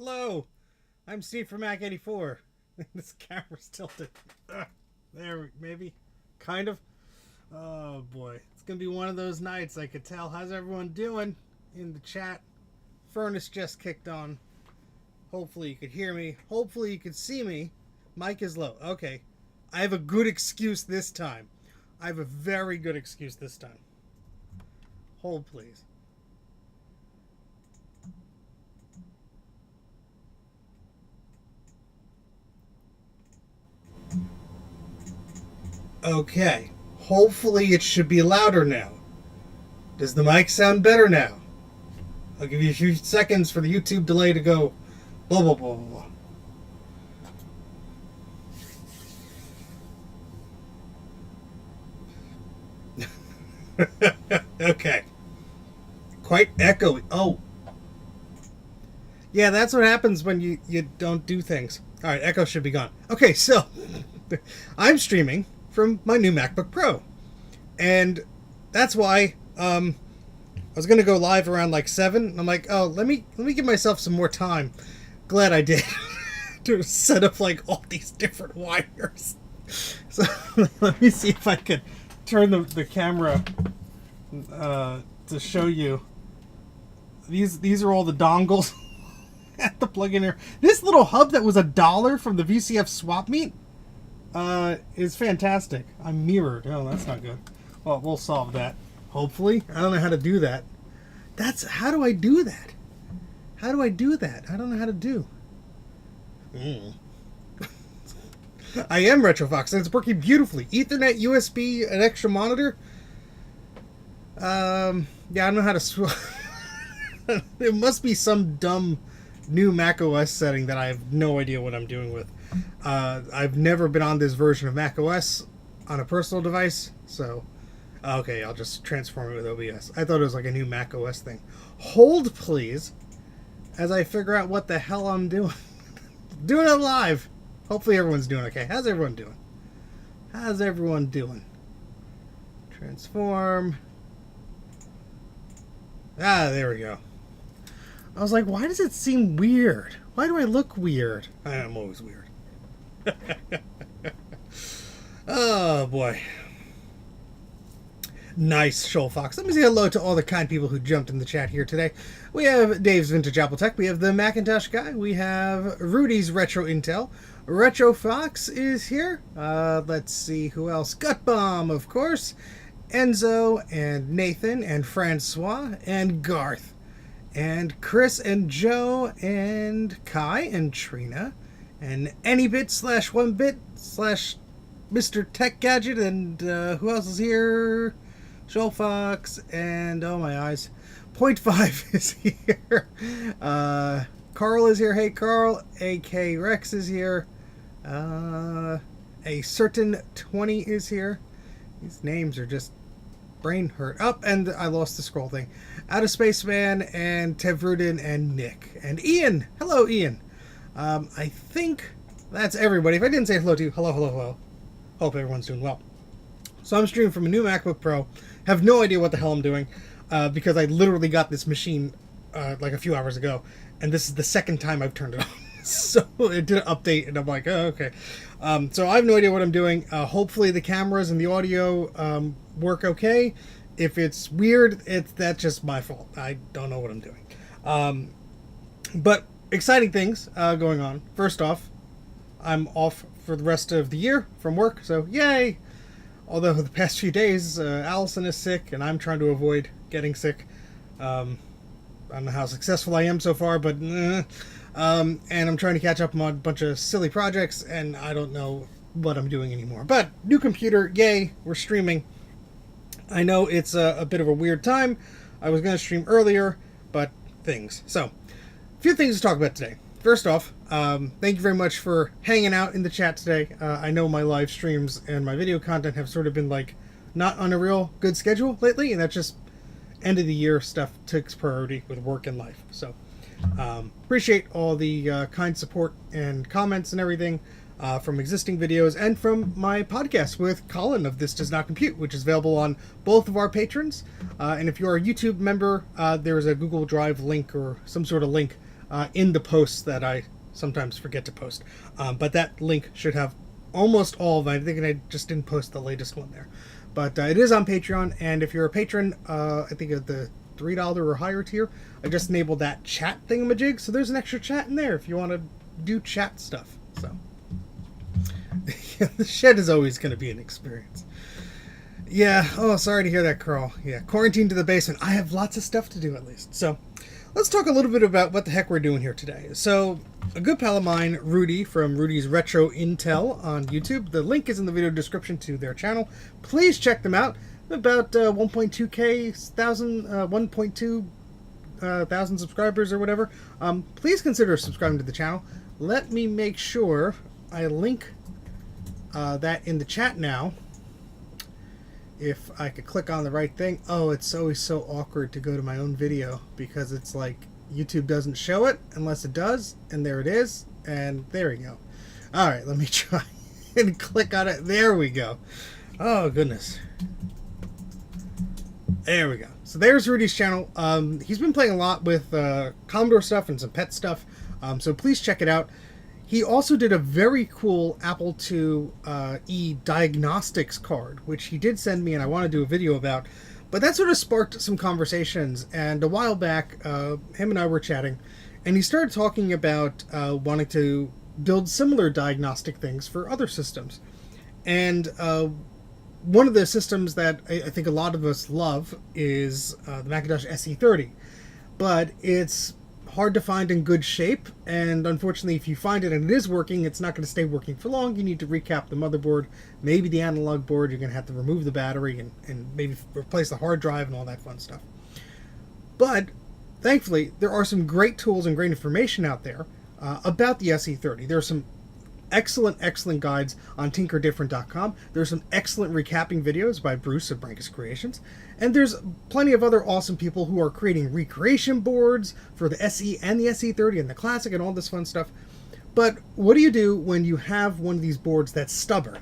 Hello, I'm Steve from Mac84. This camera's tilted. There, maybe. Kind of. Oh boy. It's gonna be one of those nights, I could tell. How's everyone doing in the chat? Furnace just kicked on. Hopefully you could hear me. Hopefully you could see me. Mic is low. Okay. I have a good excuse this time. I have a very good excuse this time. Hold, please. Okay, hopefully it should be louder now. Does the mic sound better now? I'll give you a few seconds for the YouTube delay to go blah blah blah blah. Okay. Quite echoey. Oh. Yeah, that's what happens when you don't do things. Alright, echo should be gone. Okay, so I'm streaming from my new MacBook Pro, and that's why I was gonna go live around like 7. I'm like, oh, let me give myself some more time. Glad I did to set up like all these different wires. So let me see if I could turn the camera to show you. These are all the dongles at the plug-in here. This little hub that was $1 from the VCF swap meet is fantastic. I'm mirrored. Oh, that's not good. Well, we'll solve that. Hopefully. I don't know how to do that. How do I do that? How do I do that? I don't know how to do. I am RetroFox, and it's working beautifully. Ethernet, USB, an extra monitor. Yeah, I don't know how to It must be some dumb new Mac OS setting that I have no idea what I'm doing with. I've never been on this version of Mac OS on a personal device, so okay, I'll just transform it with OBS. I thought it was like a new Mac OS thing. Hold, please, as I figure out what the hell I'm doing. Doing it live. Hopefully everyone's doing okay. How's everyone doing? How's everyone doing? Transform. Ah, there we go. I was like, why does it seem weird? Why do I look weird? I'm always weird. Oh boy. Nice, Shoal Fox. Let me say hello to all the kind people who jumped in the chat here today. We have Dave's Vintage Apple Tech. We have the Macintosh guy. We have Rudy's Retro Intel. Retro Fox is here. Let's see who else. Gut Bomb, of course. Enzo and Nathan and Francois and Garth and Chris and Joe and Kai and Trina and Anybit/1bit/Mr. Tech Gadget and who else is here? Shoal Fox and oh my eyes. Point 5 is here. Carl is here. Hey Carl. AK Rex is here. A certain 20 is here. These names are just brain hurt. Up, and I lost the scroll thing. Out of Space Man and Tevrudin and Nick and Ian. Hello, Ian. I think that's everybody. If I didn't say hello to you, hello, hello, hello. Hope everyone's doing well. So I'm streaming from a new MacBook Pro. Have no idea what the hell I'm doing because I literally got this machine like a few hours ago, and this is the second time I've turned it on. So it did an update, and I'm like, oh, okay. So I have no idea what I'm doing. Hopefully the cameras and the audio work okay. If it's weird, that's just my fault. I don't know what I'm doing. But exciting things going on. First off, I'm off for the rest of the year from work, so yay! Although the past few days, Allison is sick, and I'm trying to avoid getting sick. I don't know how successful I am so far, but and I'm trying to catch up on a bunch of silly projects, and I don't know what I'm doing anymore. But new computer, yay! We're streaming. I know it's a bit of a weird time. I was going to stream earlier, but things. So, a few things to talk about today. First off, thank you very much for hanging out in the chat today. I know my live streams and my video content have sort of been like not on a real good schedule lately, and that's just end of the year stuff takes priority with work and life. So appreciate all the kind support and comments and everything from existing videos and from my podcast with Colin of This Does Not Compute, which is available on both of our patrons. And if you're a YouTube member, there's a Google Drive link or some sort of link in the posts that I sometimes forget to post. But that link should have almost all of them. I think I just didn't post the latest one there. But it is on Patreon, and if you're a patron, I think at the $3 or higher tier, I just enabled that chat thingamajig, so there's an extra chat in there if you want to do chat stuff. So the shed is always going to be an experience. Yeah, oh, sorry to hear that, Carl. Yeah, quarantine to the basement. I have lots of stuff to do at least. So let's talk a little bit about what the heck we're doing here today. So a good pal of mine, Rudy, from Rudy's Retro Intel on YouTube. The link is in the video description to their channel. Please check them out. About 1.2 thousand subscribers or whatever. Please consider subscribing to the channel. Let me make sure I link that in the chat now. If I could click on the right thing. Oh, it's always so awkward to go to my own video because it's like YouTube doesn't show it unless it does, and there it is, and there we go. All right, let me try and click on it. There we go. Oh goodness. There we go. So there's Rudy's channel. He's been playing a lot with Commodore stuff and some pet stuff, so please check it out. He also did a very cool Apple IIe Diagnostics card, which he did send me and I want to do a video about. But that sort of sparked some conversations, and a while back, him and I were chatting, and he started talking about wanting to build similar diagnostic things for other systems. And one of the systems that I think a lot of us love is the Macintosh SE 30. But it's hard to find in good shape, and unfortunately if you find it and it is working, it's not going to stay working for long. You need to recap the motherboard, maybe the analog board. You're going to have to remove the battery and maybe replace the hard drive and all that fun stuff. But thankfully there are some great tools and great information out there about the SE30. There are some excellent guides on tinkerdifferent.com. There's some excellent recapping videos by Bruce of Brankus Creations. And there's plenty of other awesome people who are creating recreation boards for the SE and the SE30 and the Classic and all this fun stuff. But what do you do when you have one of these boards that's stubborn?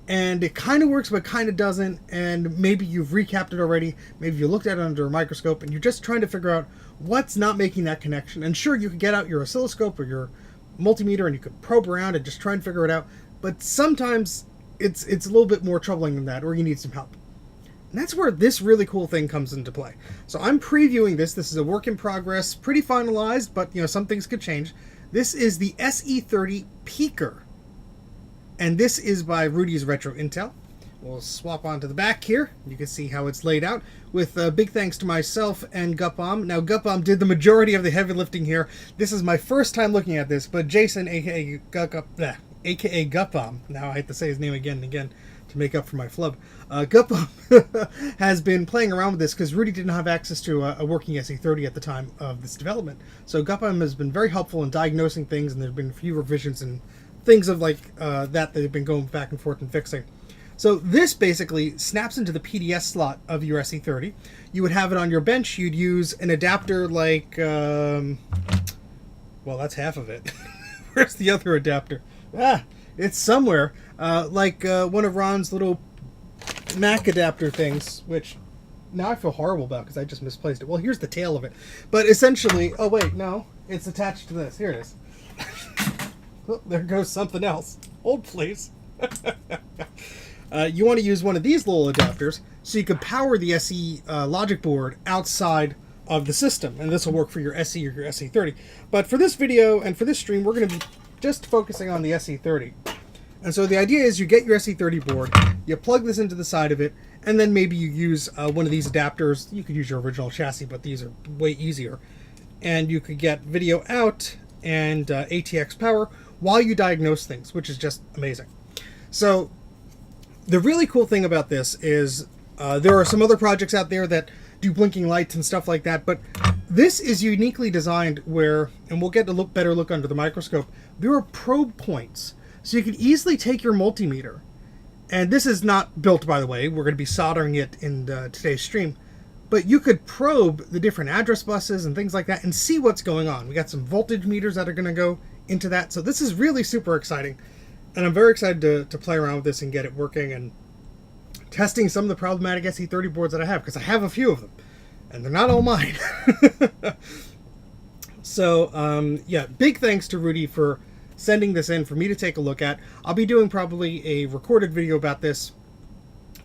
And it kind of works but kind of doesn't, and maybe you've recapped it already, maybe you looked at it under a microscope, and you're just trying to figure out what's not making that connection. And sure, you could get out your oscilloscope or your multimeter and you could probe around and just try and figure it out, but sometimes it's a little bit more troubling than that, or you need some help. And that's where this really cool thing comes into play. So I'm previewing this. This is a work in progress, pretty finalized, but some things could change. This is the SE30 Peaker, and this is by Rudy's Retro Intel. We'll swap onto the back here. You can see how it's laid out, with big thanks to myself and Gutbomb. Now, Gutbomb did the majority of the heavy lifting here. This is my first time looking at this, but Jason, aka Gutbomb, now I have to say his name again and again to make up for my flub. Gutbomb has been playing around with this because Rudy didn't have access to a working SE30 at the time of this development. So Gutbomb has been very helpful in diagnosing things, and there have been a few revisions and things of like that they've been going back and forth and fixing. So this basically snaps into the PDS slot of your SE30. You would have it on your bench. You'd use an adapter like, well, that's half of it. Where's the other adapter? It's somewhere. Like one of Ron's little Mac adapter things, which now I feel horrible about it because I just misplaced it. Well, here's the tail of it. But essentially, oh wait, no, it's attached to this. Here it is. Oh, there goes something else. Hold please. You want to use one of these little adapters so you can power the SE logic board outside of the system, and this will work for your SE or your SE30. But for this video and for this stream, we're going to be just focusing on the SE30. And so the idea is you get your SE30 board, you plug this into the side of it, and then maybe you use one of these adapters. You could use your original chassis, but these are way easier. And you could get video out and ATX power while you diagnose things, which is just amazing. So the really cool thing about this is there are some other projects out there that do blinking lights and stuff like that, but this is uniquely designed where, and we'll get a better look under the microscope, there are probe points. So you can easily take your multimeter, and this is not built, by the way, we're going to be soldering it in today's stream, but you could probe the different address buses and things like that and see what's going on. We got some voltage meters that are going to go into that, so this is really super exciting, and I'm very excited to play around with this and get it working and testing some of the problematic SE30 boards that I have, because I have a few of them, and they're not all mine. So, yeah, big thanks to Rudy for sending this in for me to take a look at. I'll be doing probably a recorded video about this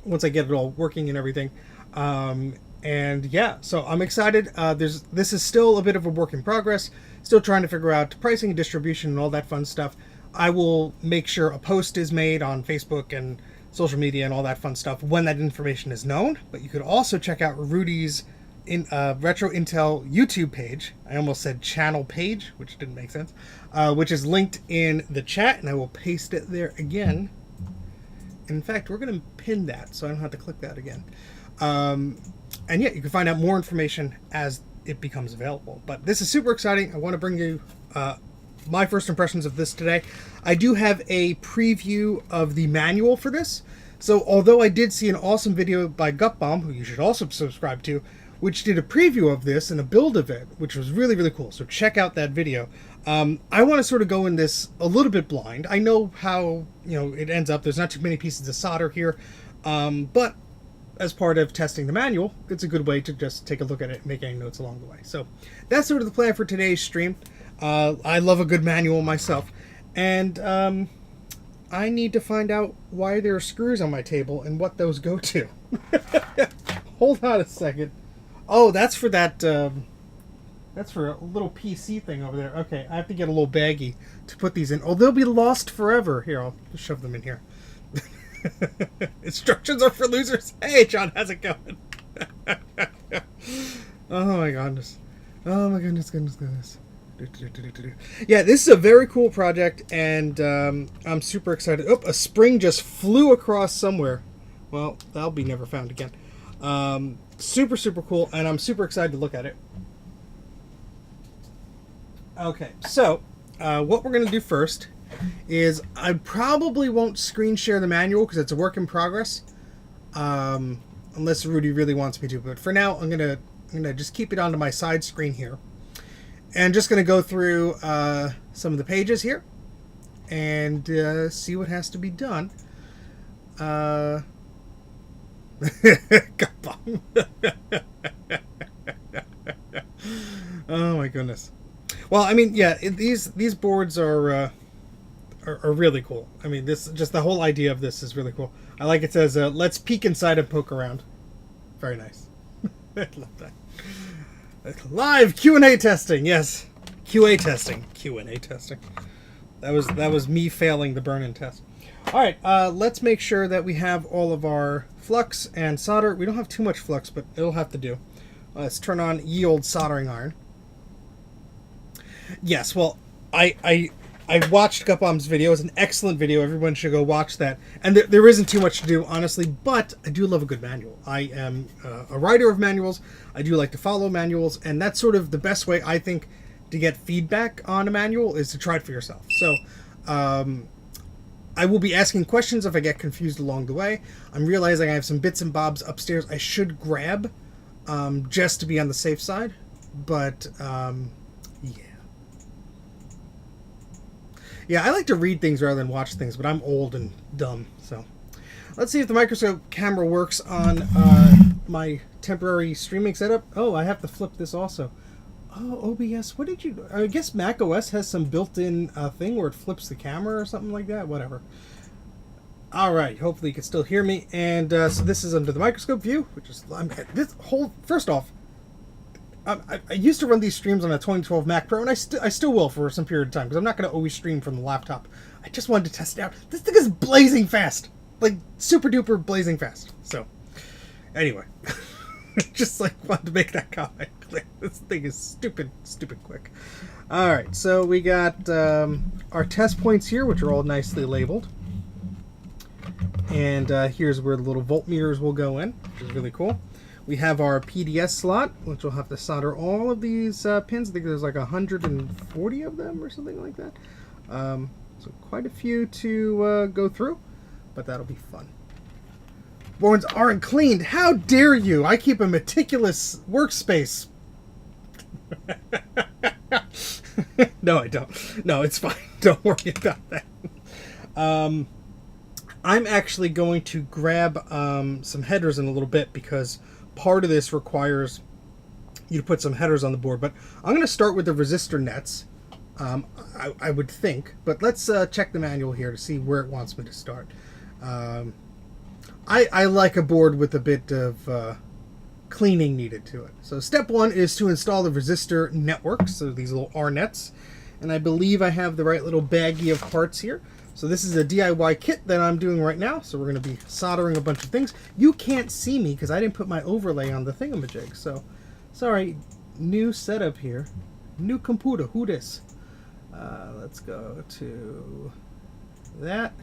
once I get it all working and everything. And yeah, so I'm excited. This is still a bit of a work in progress, still trying to figure out pricing and distribution and all that fun stuff. I will make sure a post is made on Facebook and social media and all that fun stuff when that information is known. But you could also check out Rudy's Retro Intel YouTube page. I almost said channel page, which didn't make sense, which is linked in the chat, and I will paste it there again. In fact, we're going to pin that so I don't have to click that again. And yeah, you can find out more information as it becomes available. But this is super exciting. I want to bring you my first impressions of this today. I do have a preview of the manual for this. So although I did see an awesome video by Gutbomb, who you should also subscribe to, which did a preview of this and a build of it, which was really, really cool. So check out that video. I want to sort of go in this a little bit blind. I know how, it ends up. There's not too many pieces of solder here. But as part of testing the manual, it's a good way to just take a look at it and make any notes along the way. So that's sort of the plan for today's stream. I love a good manual myself. And I need to find out why there are screws on my table and what those go to. Hold on a second. Oh, that's for that, that's for a little PC thing over there. Okay, I have to get a little baggie to put these in. Oh, they'll be lost forever. Here, I'll just shove them in here. Instructions are for losers. Hey, John, how's it going? Oh, my goodness. Oh, my goodness. Yeah, this is a very cool project, and I'm super excited. Oh, a spring just flew across somewhere. Well, that'll be never found again. Super, super cool, and I'm super excited to look at it. Okay, so what we're going to do first is I probably won't screen share the manual because it's a work in progress, unless Rudy really wants me to. But for now, I'm gonna just keep it onto my side screen here, and just going to go through some of the pages here and see what has to be done. Oh my goodness. Well, I mean, yeah, these boards are really cool. I mean, just the whole idea of this is really cool. I like it says, let's peek inside and poke around. Very nice. I love that. Live Q&A testing, yes. Q&A testing. That was me failing the burn-in test. All right, let's make sure that we have all of our flux and solder. We don't have too much flux, but it'll have to do. Let's turn on ye old soldering iron. Yes, well, I watched Gutbomb's video. It's an excellent video. Everyone should go watch that. And there isn't too much to do, honestly, but I do love a good manual. I am a writer of manuals. I do like to follow manuals, and that's sort of the best way, I think, to get feedback on a manual is to try it for yourself. So, I will be asking questions if I get confused along the way. I'm realizing I have some bits and bobs upstairs I should grab just to be on the safe side. But, yeah. Yeah, I like to read things rather than watch things, but I'm old and dumb. So let's see if the microscope camera works on my temporary streaming setup. Oh, I have to flip this also. Oh, OBS, what did you... I guess Mac OS has some built-in thing where it flips the camera or something like that. Whatever. Alright, hopefully you can still hear me. And so this is under the microscope view, which is... First off, I used to run these streams on a 2012 Mac Pro, and I still will for some period of time, because I'm not going to always stream from the laptop. I just wanted to test it out. This thing is blazing fast. Like, super duper blazing fast. So, anyway. Just like wanted to make that comment clear. This thing is stupid quick. Alright, so we got our test points here, which are all nicely labeled. And here's where the little voltmeters will go in, which is really cool. We have our PDS slot, which we'll have to solder all of these pins. I think there's like 140 of them or something like that. So quite a few to go through, but that'll be fun. Boards aren't cleaned. How dare you? I keep a meticulous workspace. No, I don't. No, it's fine. Don't worry about that. I'm actually going to grab some headers in a little bit, because part of this requires you to put some headers on the board. But I'm going to start with the resistor nets, I would think. But let's check the manual here to see where it wants me to start. I like a board with a bit of cleaning needed to it. So step one is to install the resistor network, so these little R nets. And I believe I have the right little baggie of parts here. So this is a DIY kit that I'm doing right now. So we're going to be soldering a bunch of things. You can't see me because I didn't put my overlay on the thingamajig. So, sorry, new setup here. New computer, who this? Let's go to that.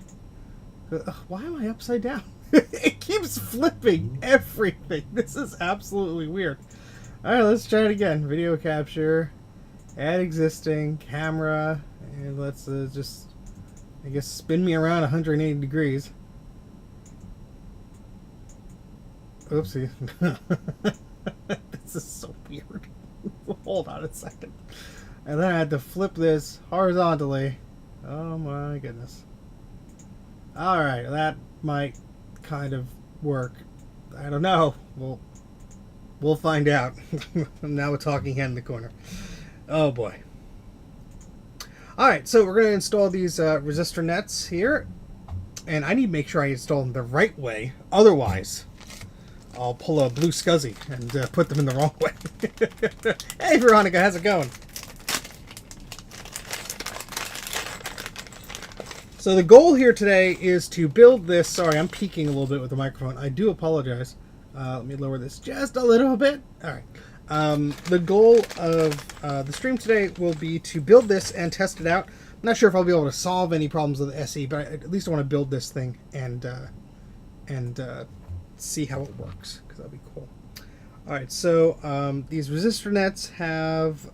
Why am I upside down? It keeps flipping everything. This is absolutely weird. Alright, let's try it again. Video capture, add existing, camera, and let's just, I guess, spin me around 180 degrees. Oopsie. This is so weird. Hold on a second. And then I had to flip this horizontally. Oh my goodness. Alright, that might kind of work. I don't know. We'll find out. Now we're talking head in the corner. Oh boy. Alright, so we're going to install these resistor nets here. And I need to make sure I install them the right way. Otherwise, I'll pull a blue scuzzy and put them in the wrong way. Hey Veronica, how's it going? So the goal here today is to build this. Sorry, I'm peeking a little bit with the microphone. I do apologize. Let me lower this just a little bit. All right. The goal of the stream today will be to build this and test it out. I'm not sure if I'll be able to solve any problems with the SE, but at least I want to build this thing and see how it works, because that'll be cool. All right. So these resistor nets have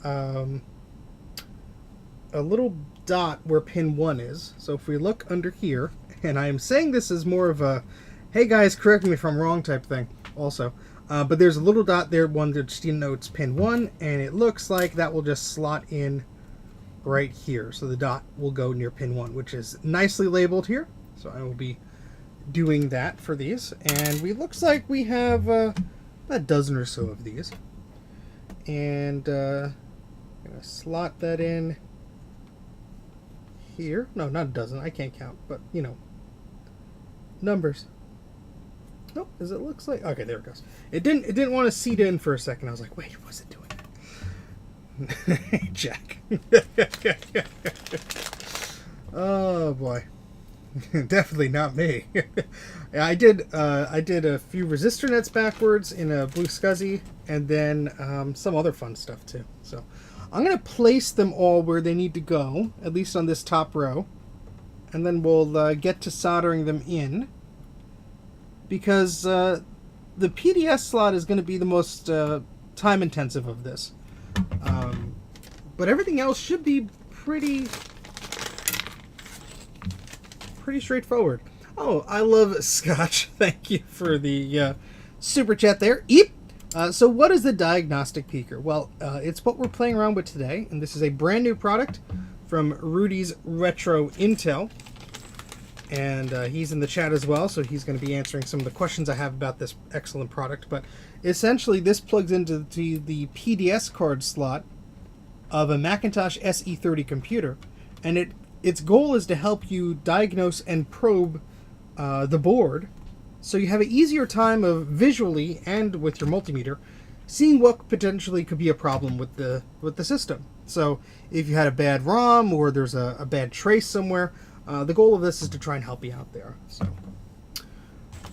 a little dot where pin 1 is. So if we look under here, and I am saying this is more of a, hey guys, correct me if I'm wrong type thing also, but there's a little dot there, one that just denotes pin 1, and it looks like that will just slot in right here. So the dot will go near pin 1, which is nicely labeled here. So I will be doing that for these. And we looks like we have about a dozen or so of these. And I'm going to slot that in here. No, not a dozen. I can't count, but you know, numbers. Oh, as it looks like. Okay, there it goes. It didn't want to seat in for a second. I was like, wait, what's it doing? Jack. Oh boy. Definitely not me. I did a few resistor nets backwards in a blue scuzzy, and then some other fun stuff too. So I'm going to place them all where they need to go, at least on this top row, and then we'll get to soldering them in, because the PDS slot is going to be the most time intensive of this. But everything else should be pretty straightforward. Oh, I love Scotch. Thank you for the super chat there. Eep! So what is the Diagnostic Peaker? Well, it's what we're playing around with today, and this is a brand new product from Rudy's Retro Intel. and he's in the chat as well, so he's going to be answering some of the questions I have about this excellent product. But essentially, this plugs into the PDS card slot of a Macintosh SE 30 computer, and its goal is to help you diagnose and probe the board, so you have an easier time of visually and with your multimeter seeing what potentially could be a problem with the system. So if you had a bad ROM or there's a bad trace somewhere, the goal of this is to try and help you out there. So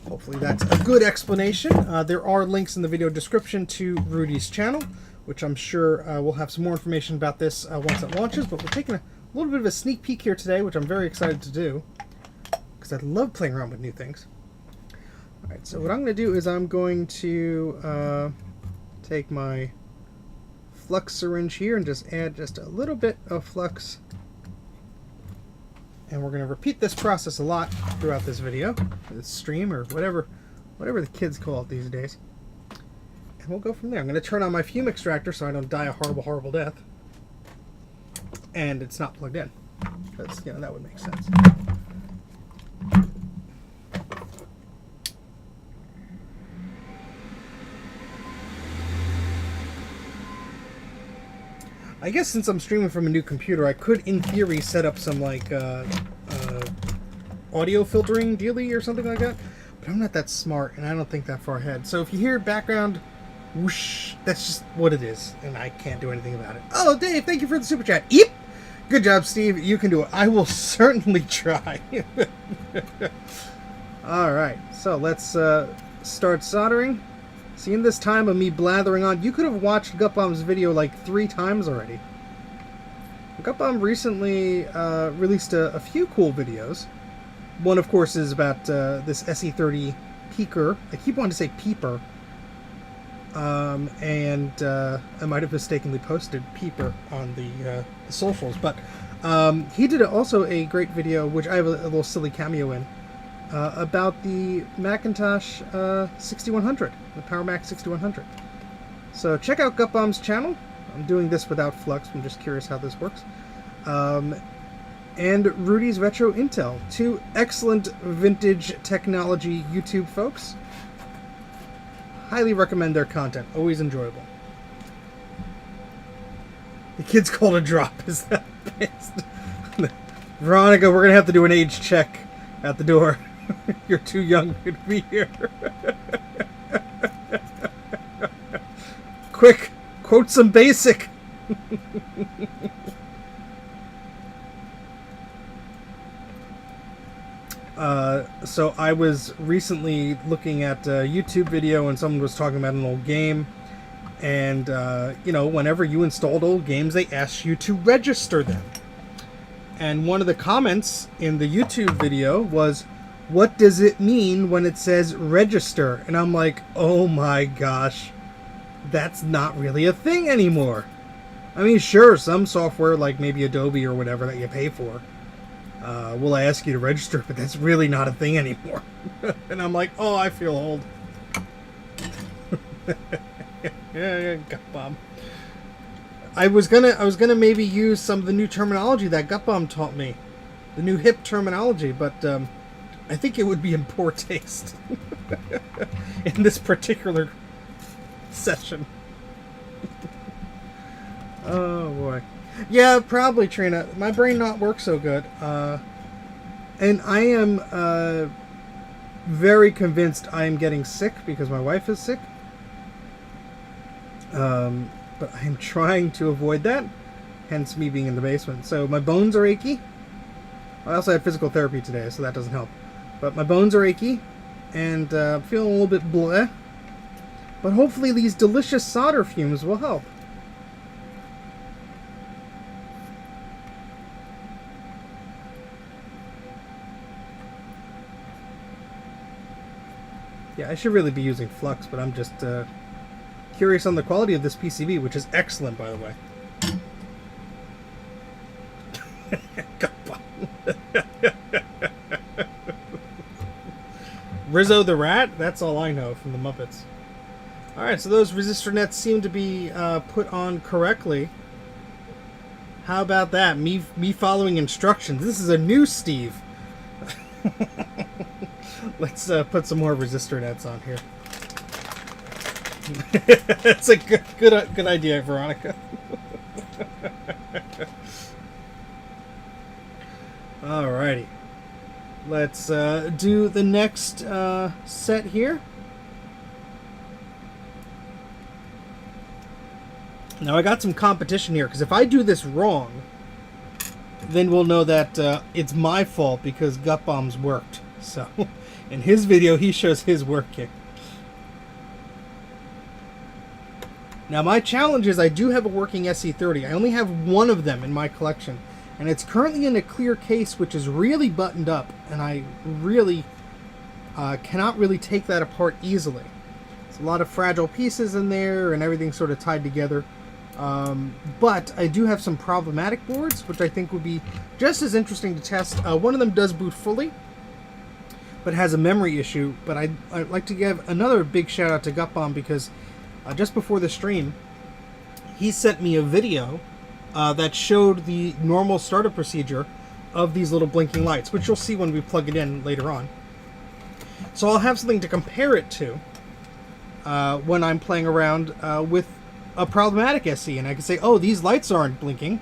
hopefully that's a good explanation. There are links in the video description to Rudy's channel, which I'm sure we'll have some more information about this once it launches, but we're taking a little bit of a sneak peek here today, which I'm very excited to do, because I love playing around with new things. Alright, so what I'm going to do is I'm going to take my flux syringe here and just add just a little bit of flux. And we're going to repeat this process a lot throughout this video, this stream, or whatever the kids call it these days. And we'll go from there. I'm going to turn on my fume extractor so I don't die a horrible, horrible death. And it's not plugged in, because, you know, that would make sense. I guess since I'm streaming from a new computer, I could, in theory, set up some, like, audio filtering dealy or something like that. But I'm not that smart, and I don't think that far ahead. So if you hear background whoosh, that's just what it is, and I can't do anything about it. Oh, Dave, thank you for the super chat. Eep! Good job, Steve. You can do it. I will certainly try. Alright, so let's start soldering. See, in this time of me blathering on, you could have watched Gutbomb's video like 3 times already. Gutbomb recently released a few cool videos. One, of course, is about this SE30 peaker. I keep wanting to say peeper. And I might have mistakenly posted peeper on the socials. But he did also a great video, which I have a little silly cameo in, about the Macintosh 6100, the PowerMac 6100. So check out Gutbomb's channel. I'm doing this without flux. I'm just curious how this works. And Rudy's Retro Intel. 2 excellent vintage technology YouTube folks. Highly recommend their content. Always enjoyable. The kids called a drop. Is that best? Veronica, we're going to have to do an age check at the door. You're too young to be here. Quick, quote some basic. So I was recently looking at a YouTube video and someone was talking about an old game. And, you know, whenever you installed old games, they asked you to register them. And one of the comments in the YouTube video was, what does it mean when it says register? And I'm like, oh my gosh, that's not really a thing anymore. I mean, sure, some software like maybe Adobe or whatever that you pay for will ask you to register, but that's really not a thing anymore. And I'm like, oh, I feel old. Yeah, Gutbomb. I was gonna maybe use some of the new terminology that Gutbomb taught me, the new hip terminology, but I think it would be in poor taste in this particular session. Oh boy, yeah, probably, Trina. My brain not work so good, and I am very convinced I am getting sick because my wife is sick. But I am trying to avoid that, hence me being in the basement. So my bones are achy. I also had physical therapy today, so that doesn't help. But my bones are achy, and I'm feeling a little bit bleh. But hopefully these delicious solder fumes will help. Yeah, I should really be using flux, but I'm just curious on the quality of this PCB, which is excellent, by the way. Rizzo the Rat? That's all I know from the Muppets. Alright, so those resistor nets seem to be put on correctly. How about that? Me following instructions. This is a new Steve. Let's put some more resistor nets on here. That's a good idea, Veronica. Alrighty. Let's do the next set here. Now I got some competition here, because if I do this wrong, then we'll know that it's my fault because Gut Bombs worked. So, in his video, he shows his working. Now my challenge is I do have a working SE30. I only have one of them in my collection. And it's currently in a clear case, which is really buttoned up. And I really cannot really take that apart easily. There's a lot of fragile pieces in there and everything sort of tied together. But I do have some problematic boards, which I think would be just as interesting to test. One of them does boot fully, but has a memory issue. But I'd like to give another big shout out to Gut Bomb, because just before the stream, he sent me a video that showed the normal startup procedure of these little blinking lights, which you'll see when we plug it in later on. So I'll have something to compare it to when I'm playing around with a problematic SE, and I can say, oh, these lights aren't blinking.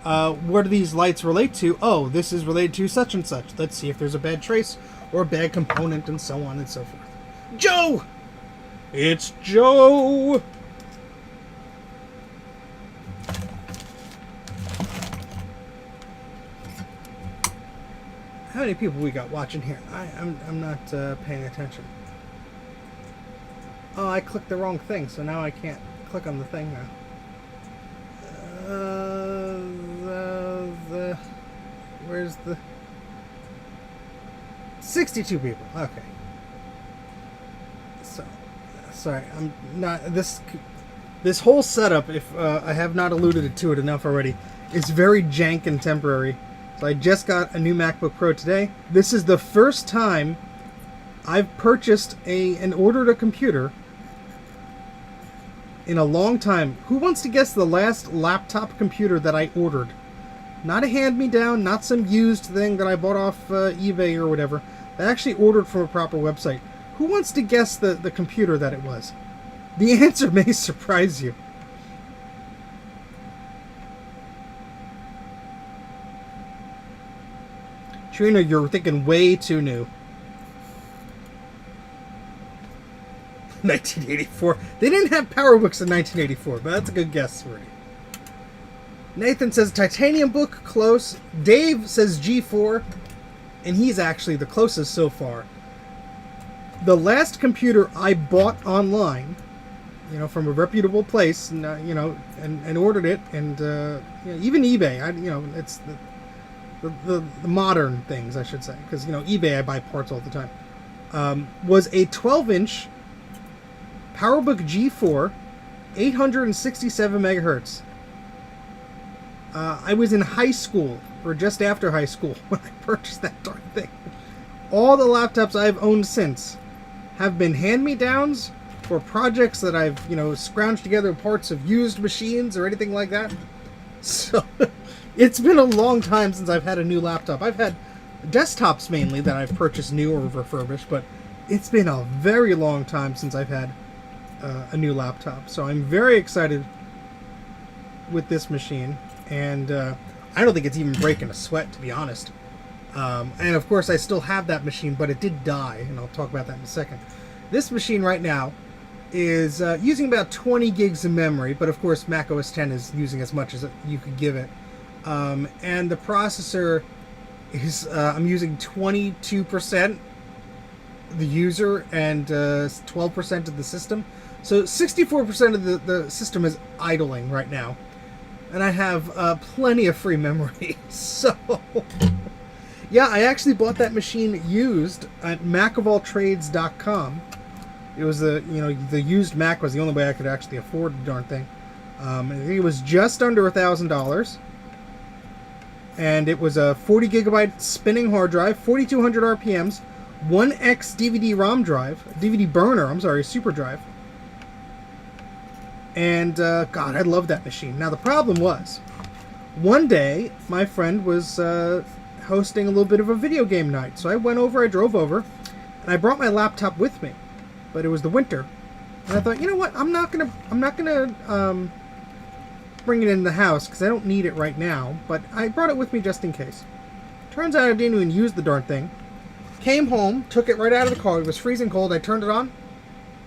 What do these lights relate to? Oh, this is related to such and such. Let's see if there's a bad trace or a bad component, and so on and so forth. Joe! It's Joe! How many people we got watching here? I'm not paying attention. Oh, I clicked the wrong thing, so now I can't click on the thing now. Where's the 62 people? Okay. So, sorry, I'm not this whole setup. If I have not alluded to it enough already, is very jank and temporary. So I just got a new MacBook Pro today. This is the first time I've purchased and ordered a computer in a long time. Who wants to guess the last laptop computer that I ordered? Not a hand-me-down, not some used thing that I bought off eBay or whatever. I actually ordered from a proper website. Who wants to guess the computer that it was? The answer may surprise you. Trina, you're thinking way too new. 1984. They didn't have PowerBooks in 1984, but that's a good guess, Rudy. Nathan says Titanium book, close. Dave says G4, and he's actually the closest so far. The last computer I bought online, from a reputable place, and and ordered it, and even eBay. It's the modern things, I should say, because eBay I buy parts all the time. Was a 12-inch PowerBook G4, 867 megahertz. I was in high school, or just after high school, when I purchased that darn thing. All the laptops I've owned since have been hand-me-downs for projects that I've, scrounged together parts of used machines or anything like that. So, it's been a long time since I've had a new laptop. I've had desktops mainly that I've purchased new or refurbished, but it's been a very long time since I've had a new laptop. So I'm very excited with this machine, and I don't think it's even breaking a sweat, to be honest. And of course I still have that machine, but it did die, and I'll talk about that in a second. This machine right now is using about 20 gigs of memory, but of course Mac OS X is using as much as you could give it. And the processor is, I'm using 22% the user and 12% of the system. So 64% of the system is idling right now. And I have plenty of free memory. So, yeah, I actually bought that machine used at macofalltrades.com. It was the used Mac was the only way I could actually afford the darn thing. I think it was just under $1,000. And it was a 40 gigabyte spinning hard drive, 4200 RPMs, 1X DVD-ROM drive, DVD burner, super drive. And, God, I love that machine. Now, the problem was, one day, my friend was hosting a little bit of a video game night. So I went over, I drove over, and I brought my laptop with me. But it was the winter. And I thought, you know what, I'm not gonna bring it in the house because I don't need it right now, but I brought it with me just in case. Turns out I didn't even use the darn thing. Came home, took it right out of the car. It was freezing cold. I turned it on.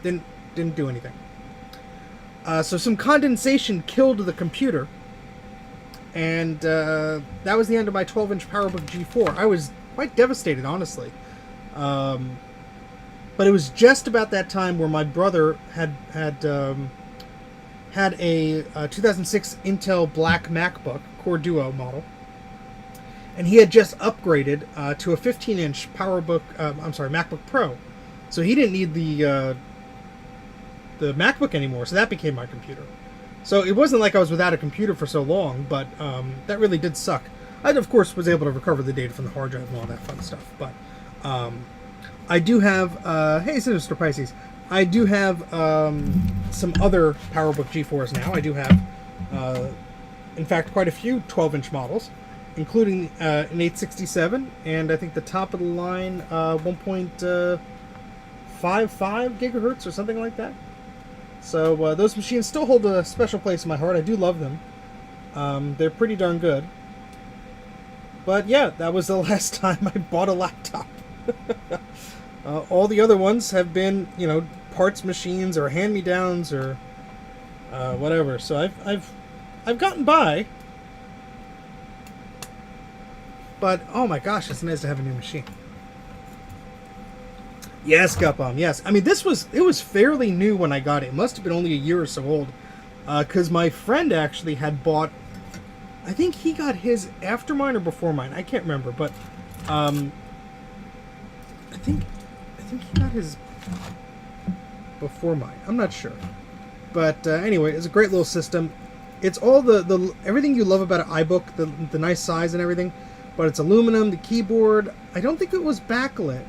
Didn't do anything. So some condensation killed the computer. And that was the end of my 12-inch PowerBook G4. I was quite devastated, honestly. But it was just about that time where my brother had a 2006 Intel Black MacBook Core Duo model, and he had just upgraded to a 15-inch MacBook Pro, so he didn't need the MacBook anymore. So that became my computer. So it wasn't like I was without a computer for so long, but that really did suck. I, of course, was able to recover the data from the hard drive and all that fun stuff. But I do have, hey, Sinister Pisces. I do have some other PowerBook G4s now. I do have, in fact, quite a few 12-inch models, including an 867, and I think the top of the line 1.55 gigahertz or something like that. So those machines still hold a special place in my heart. I do love them. They're pretty darn good. But yeah, that was the last time I bought a laptop. All the other ones have been, you know, parts machines or hand-me-downs or whatever. So I've gotten by. But oh my gosh, it's nice to have a new machine. Yes, Gutbomb, yes. I mean, it was fairly new when I got it. It must have been only a year or so old. Because my friend actually had bought, I think he got his after mine or before mine. I can't remember, but I think he got his before mine. I'm not sure. But anyway, it's a great little system. It's all the everything you love about an iBook, the nice size and everything. But it's aluminum, the keyboard. I don't think it was backlit.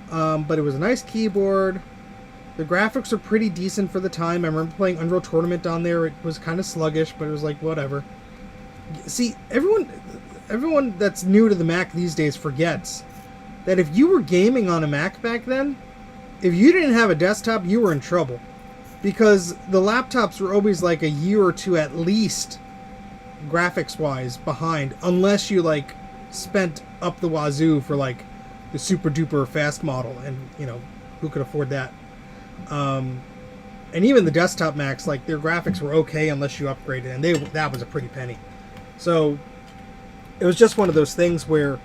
But it was a nice keyboard. The graphics are pretty decent for the time. I remember playing Unreal Tournament on there. It was kind of sluggish, but it was like, whatever. See, everyone that's new to the Mac these days forgets that if you were gaming on a Mac back then, if you didn't have a desktop, you were in trouble. Because the laptops were always like a year or two at least, graphics-wise, behind. Unless you, like, spent up the wazoo for, like, the super-duper fast model. And, you know, who could afford that? And even the desktop Macs, like, their graphics were okay unless you upgraded. And that was a pretty penny. So, it was just one of those things where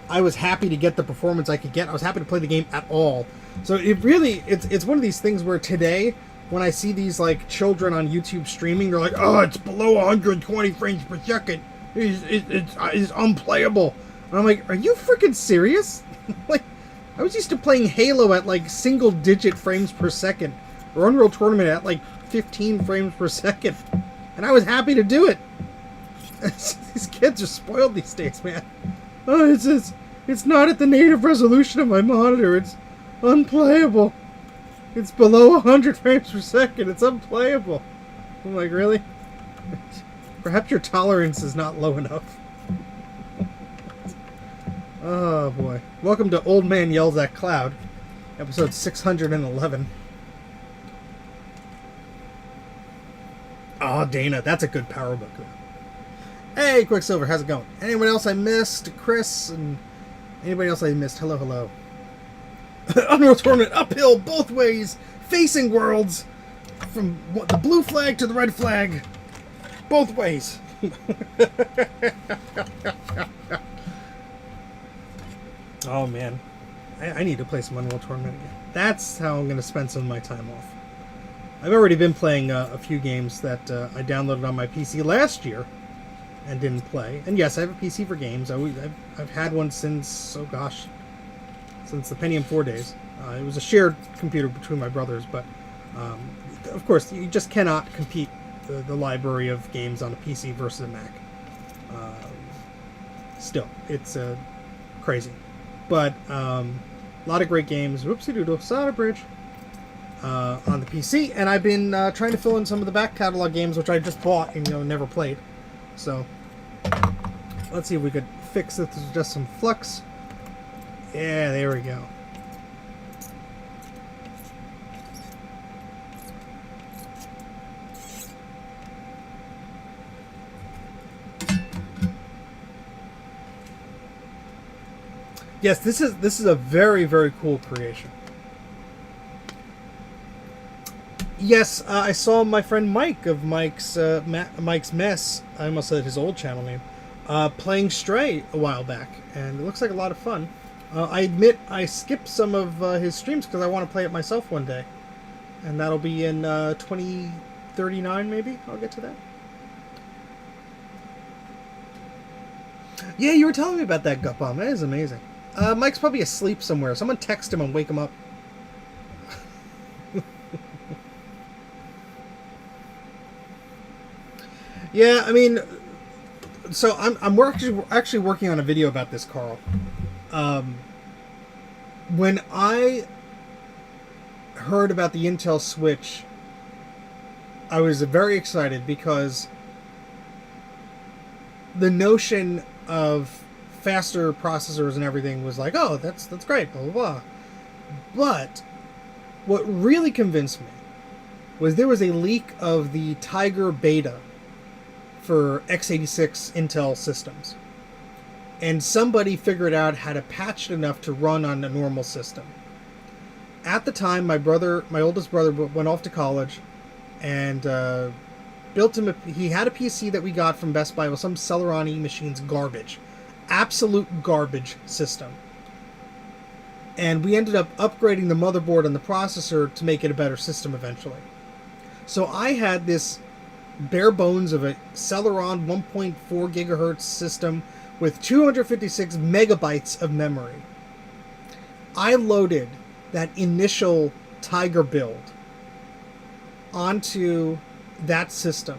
I was happy to get the performance I could get. I was happy to play the game at all. So it really, it's one of these things where today, when I see these like children on YouTube streaming, they're like, oh, it's below 120 frames per second. It's unplayable. And I'm like, are you freaking serious? Like, I was used to playing Halo at like single-digit frames per second, or Unreal Tournament at like 15 frames per second, and I was happy to do it. These kids are spoiled these days, man. Oh, it's not at the native resolution of my monitor. It's unplayable. It's below 100 frames per second. It's unplayable. I'm like, really? Perhaps your tolerance is not low enough. Oh, boy. Welcome to Old Man Yells at Cloud, episode 611. Oh, Dana, that's a good PowerBook. Hey, Quicksilver, how's it going? Anyone else I missed? Chris, and anybody else I missed? Hello, hello. Unreal Tournament, uphill, both ways, facing worlds, from the blue flag to the red flag, both ways. Oh, man. I need to play some Unreal Tournament again. That's how I'm going to spend some of my time off. I've already been playing a few games that I downloaded on my PC last year and didn't play. And yes, I have a PC for games. I've had one since, oh gosh, since the Pentium 4 days. It was a shared computer between my brothers, but of course, you just cannot compete the library of games on a PC versus a Mac. Still, it's crazy. But a lot of great games. Whoopsie doodle, Solid Bridge. On the PC, and I've been trying to fill in some of the back catalog games which I just bought and never played. So let's see if we could fix this with just some flux. Yeah, there we go. Yes, this is a very, very cool creation. Yes, I saw my friend Mike of Mike's Mess. I almost said his old channel name. Playing Stray a while back, and it looks like a lot of fun. I admit I skipped some of his streams because I want to play it myself one day, and that'll be in 2039 maybe. I'll get to that. Yeah, you were telling me about that gut bomb. That is amazing. Mike's probably asleep somewhere. Someone text him and wake him up. Yeah, I mean, so I'm actually working on a video about this, Carl. When I heard about the Intel switch, I was very excited because the notion of faster processors and everything was like, oh, that's great, blah, blah, blah. But what really convinced me was there was a leak of the Tiger beta for x86 Intel systems. And somebody figured out how to patch it enough to run on a normal system. At the time, my oldest brother went off to college and built him he had a PC that we got from Best Buy with some Celeron E machines garbage. Absolute garbage system. And we ended up upgrading the motherboard and the processor to make it a better system eventually. So I had this bare bones of a Celeron 1.4 gigahertz system with 256 megabytes of memory. I loaded that initial Tiger build onto that system,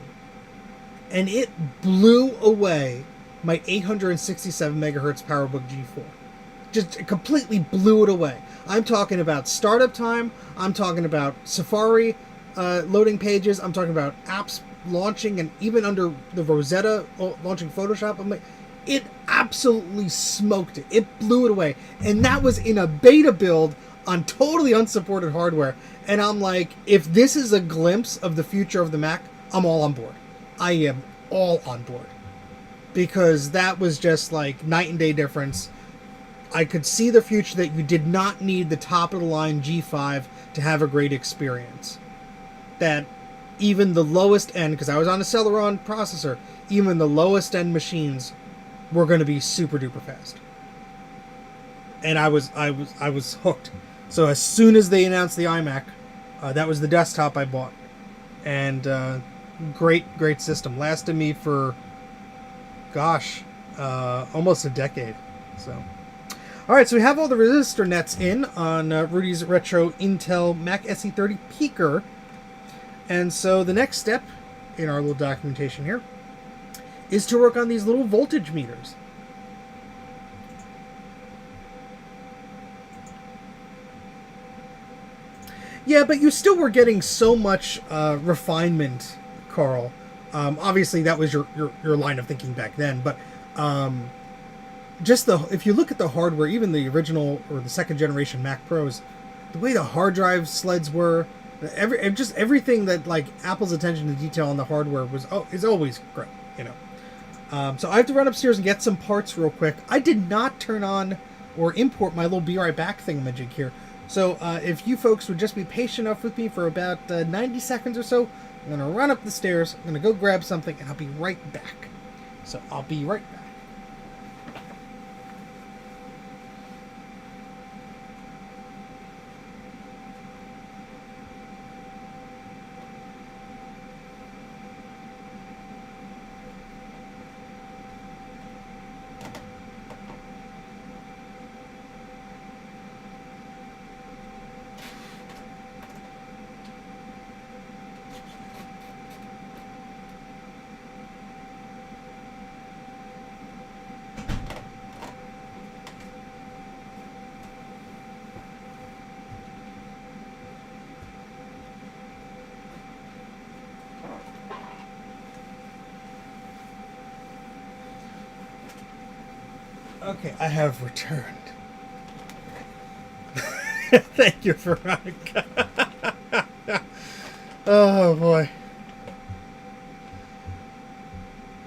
and it blew away my 867 megahertz PowerBook G4. Just completely blew it away. I'm talking about startup time. I'm talking about Safari loading pages. I'm talking about apps launching, and even under the Rosetta launching Photoshop. It absolutely smoked it. It blew it away. And that was in a beta build on totally unsupported hardware. And I'm like, if this is a glimpse of the future of the Mac, I'm all on board. I am all on board. Because that was just like night and day difference. I could see the future that you did not need the top of the line G5 to have a great experience. That even the lowest end, because I was on a Celeron processor, even the lowest end machines were going to be super duper fast. And I was hooked. So as soon as they announced the iMac, that was the desktop I bought. And great system. Lasted me for, gosh, almost a decade. So, all right, so we have all the resistor nets in on Rudy's retro Intel Mac SE30 Peaker. And so the next step in our little documentation here is to work on these little voltage meters. Yeah, but you still were getting so much refinement, Carl. Obviously, that was your line of thinking back then. But if you look at the hardware, even the original or the second generation Mac Pros, the way the hard drive sleds were, everything that like Apple's attention to detail on the hardware is always great, you know. So I have to run upstairs and get some parts real quick. I did not turn on or import my little be right back thingamajig here. So if you folks would just be patient enough with me for about 90 seconds or so, I'm going to run up the stairs, I'm going to go grab something, and I'll be right back. So I'll be right back. Okay, I have returned. Thank you, Veronica. Oh boy.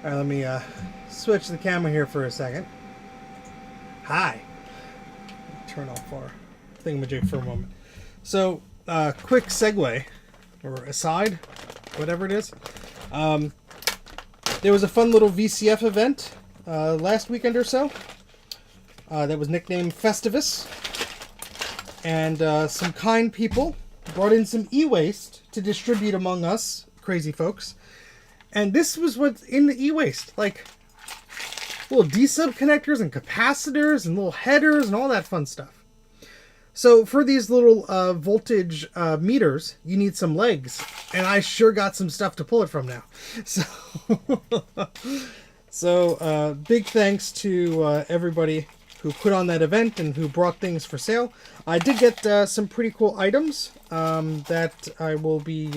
Alright, let me switch the camera here for a second. Hi. Turn off our thingamajig for a moment. So, quick segue, or aside, whatever it is. There was a fun little VCF event last weekend or so that was nicknamed Festivus. And some kind people brought in some e-waste to distribute among us crazy folks. And this was what's in the e-waste. Like little D-sub connectors and capacitors and little headers and all that fun stuff. So for these little voltage meters, you need some legs. And I sure got some stuff to pull it from now. So big thanks to everybody who put on that event and who brought things for sale. I did get some pretty cool items that I will be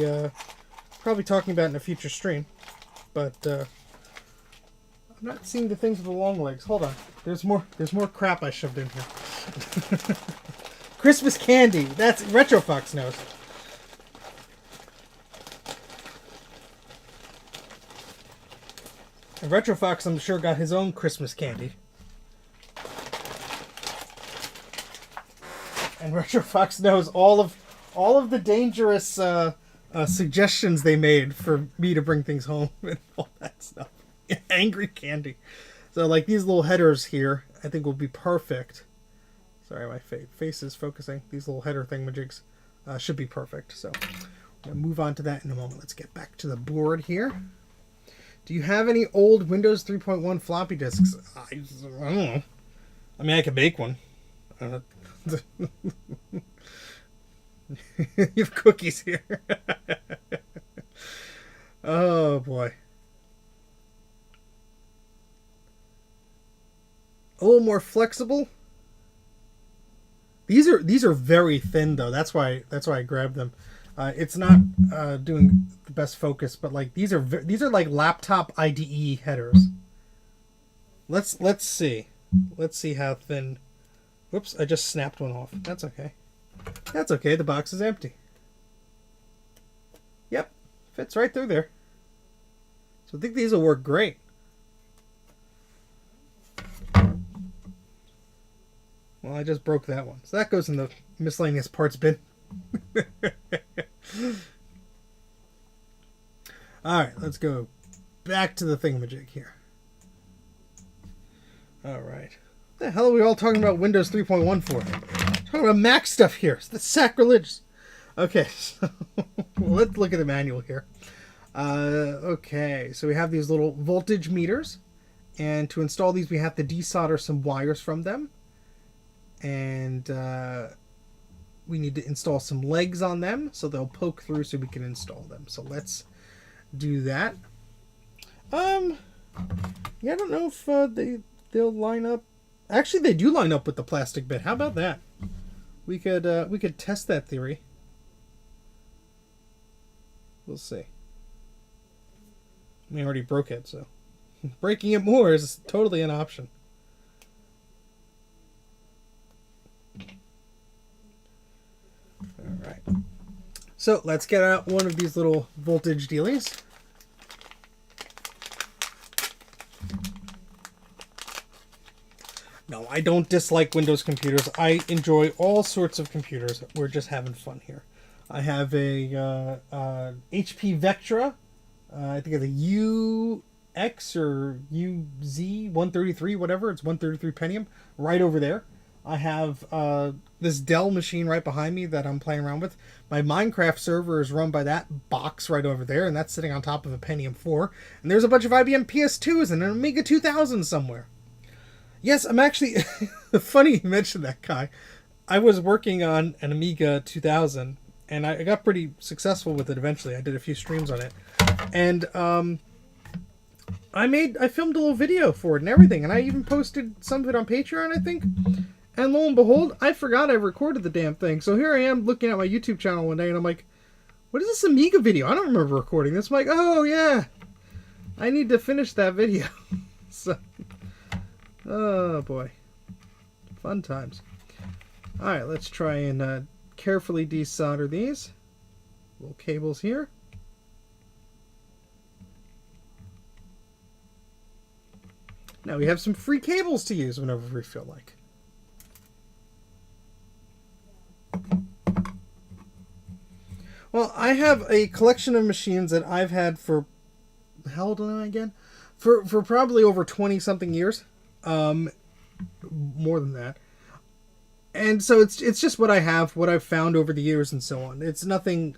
probably talking about in a future stream. But I'm not seeing the things with the long legs. Hold on. There's more crap I shoved in here. Christmas candy. That's RetroFox knows. And RetroFox, I'm sure, got his own Christmas candy. And RetroFox knows all of the dangerous suggestions they made for me to bring things home and all that stuff. Angry candy. So like these little headers here, I think will be perfect. Sorry, my face is focusing. These little header thingamajigs should be perfect. So I'm going to move on to that in a moment. Let's get back to the board here. Do you have any old Windows 3.1 floppy disks? I don't know. I mean, I could make one. You have cookies here. Oh boy. A little more flexible. These are very thin though. That's why I grabbed them. It's not doing the best focus, but like these are like laptop IDE headers. Let's see. Let's see how thin. Whoops, I just snapped one off. That's okay. That's okay. The box is empty. Yep, fits right through there. So I think these will work great. Well, I just broke that one. So that goes in the miscellaneous parts bin. Alright, let's go back to the thingamajig here. Alright. What the hell are we all talking about Windows 3.1 for? Talking about Mac stuff here. That's sacrilegious. Okay, so let's look at the manual here. Okay, so we have these little voltage meters. And to install these, we have to desolder some wires from them. And we need to install some legs on them so they'll poke through so we can install them. So let's do that. Yeah, I don't know if they'll line up. Actually, they do line up with the plastic bit. How about that? We could test that theory. We'll see. We already broke it, so breaking it more is totally an option. Alright. So let's get out one of these little voltage dealies. No, I don't dislike Windows computers. I enjoy all sorts of computers. We're just having fun here. I have a HP Vectra. I think it's a UX or UZ 133, whatever. It's 133 Pentium right over there. I have this Dell machine right behind me that I'm playing around with. My Minecraft server is run by that box right over there, and that's sitting on top of a Pentium 4. And there's a bunch of IBM PS2s and an Amiga 2000 somewhere. Yes, I'm actually... Funny you mentioned that, Kai. I was working on an Amiga 2000, and I got pretty successful with it eventually. I did a few streams on it. And I filmed a little video for it and everything, and I even posted some of it on Patreon, I think. And lo and behold, I forgot I recorded the damn thing. So here I am looking at my YouTube channel one day, and I'm like, what is this Amiga video? I don't remember recording this. I'm like, oh, yeah. I need to finish that video. So, Oh boy, fun times. All right, let's try and carefully desolder these little cables here. Now we have some free cables to use whenever we feel like. Well, I have a collection of machines that I've had for, how old am I again? For probably over 20 something years. More than that. And so it's just what I have, what I've found over the years and so on. It's nothing,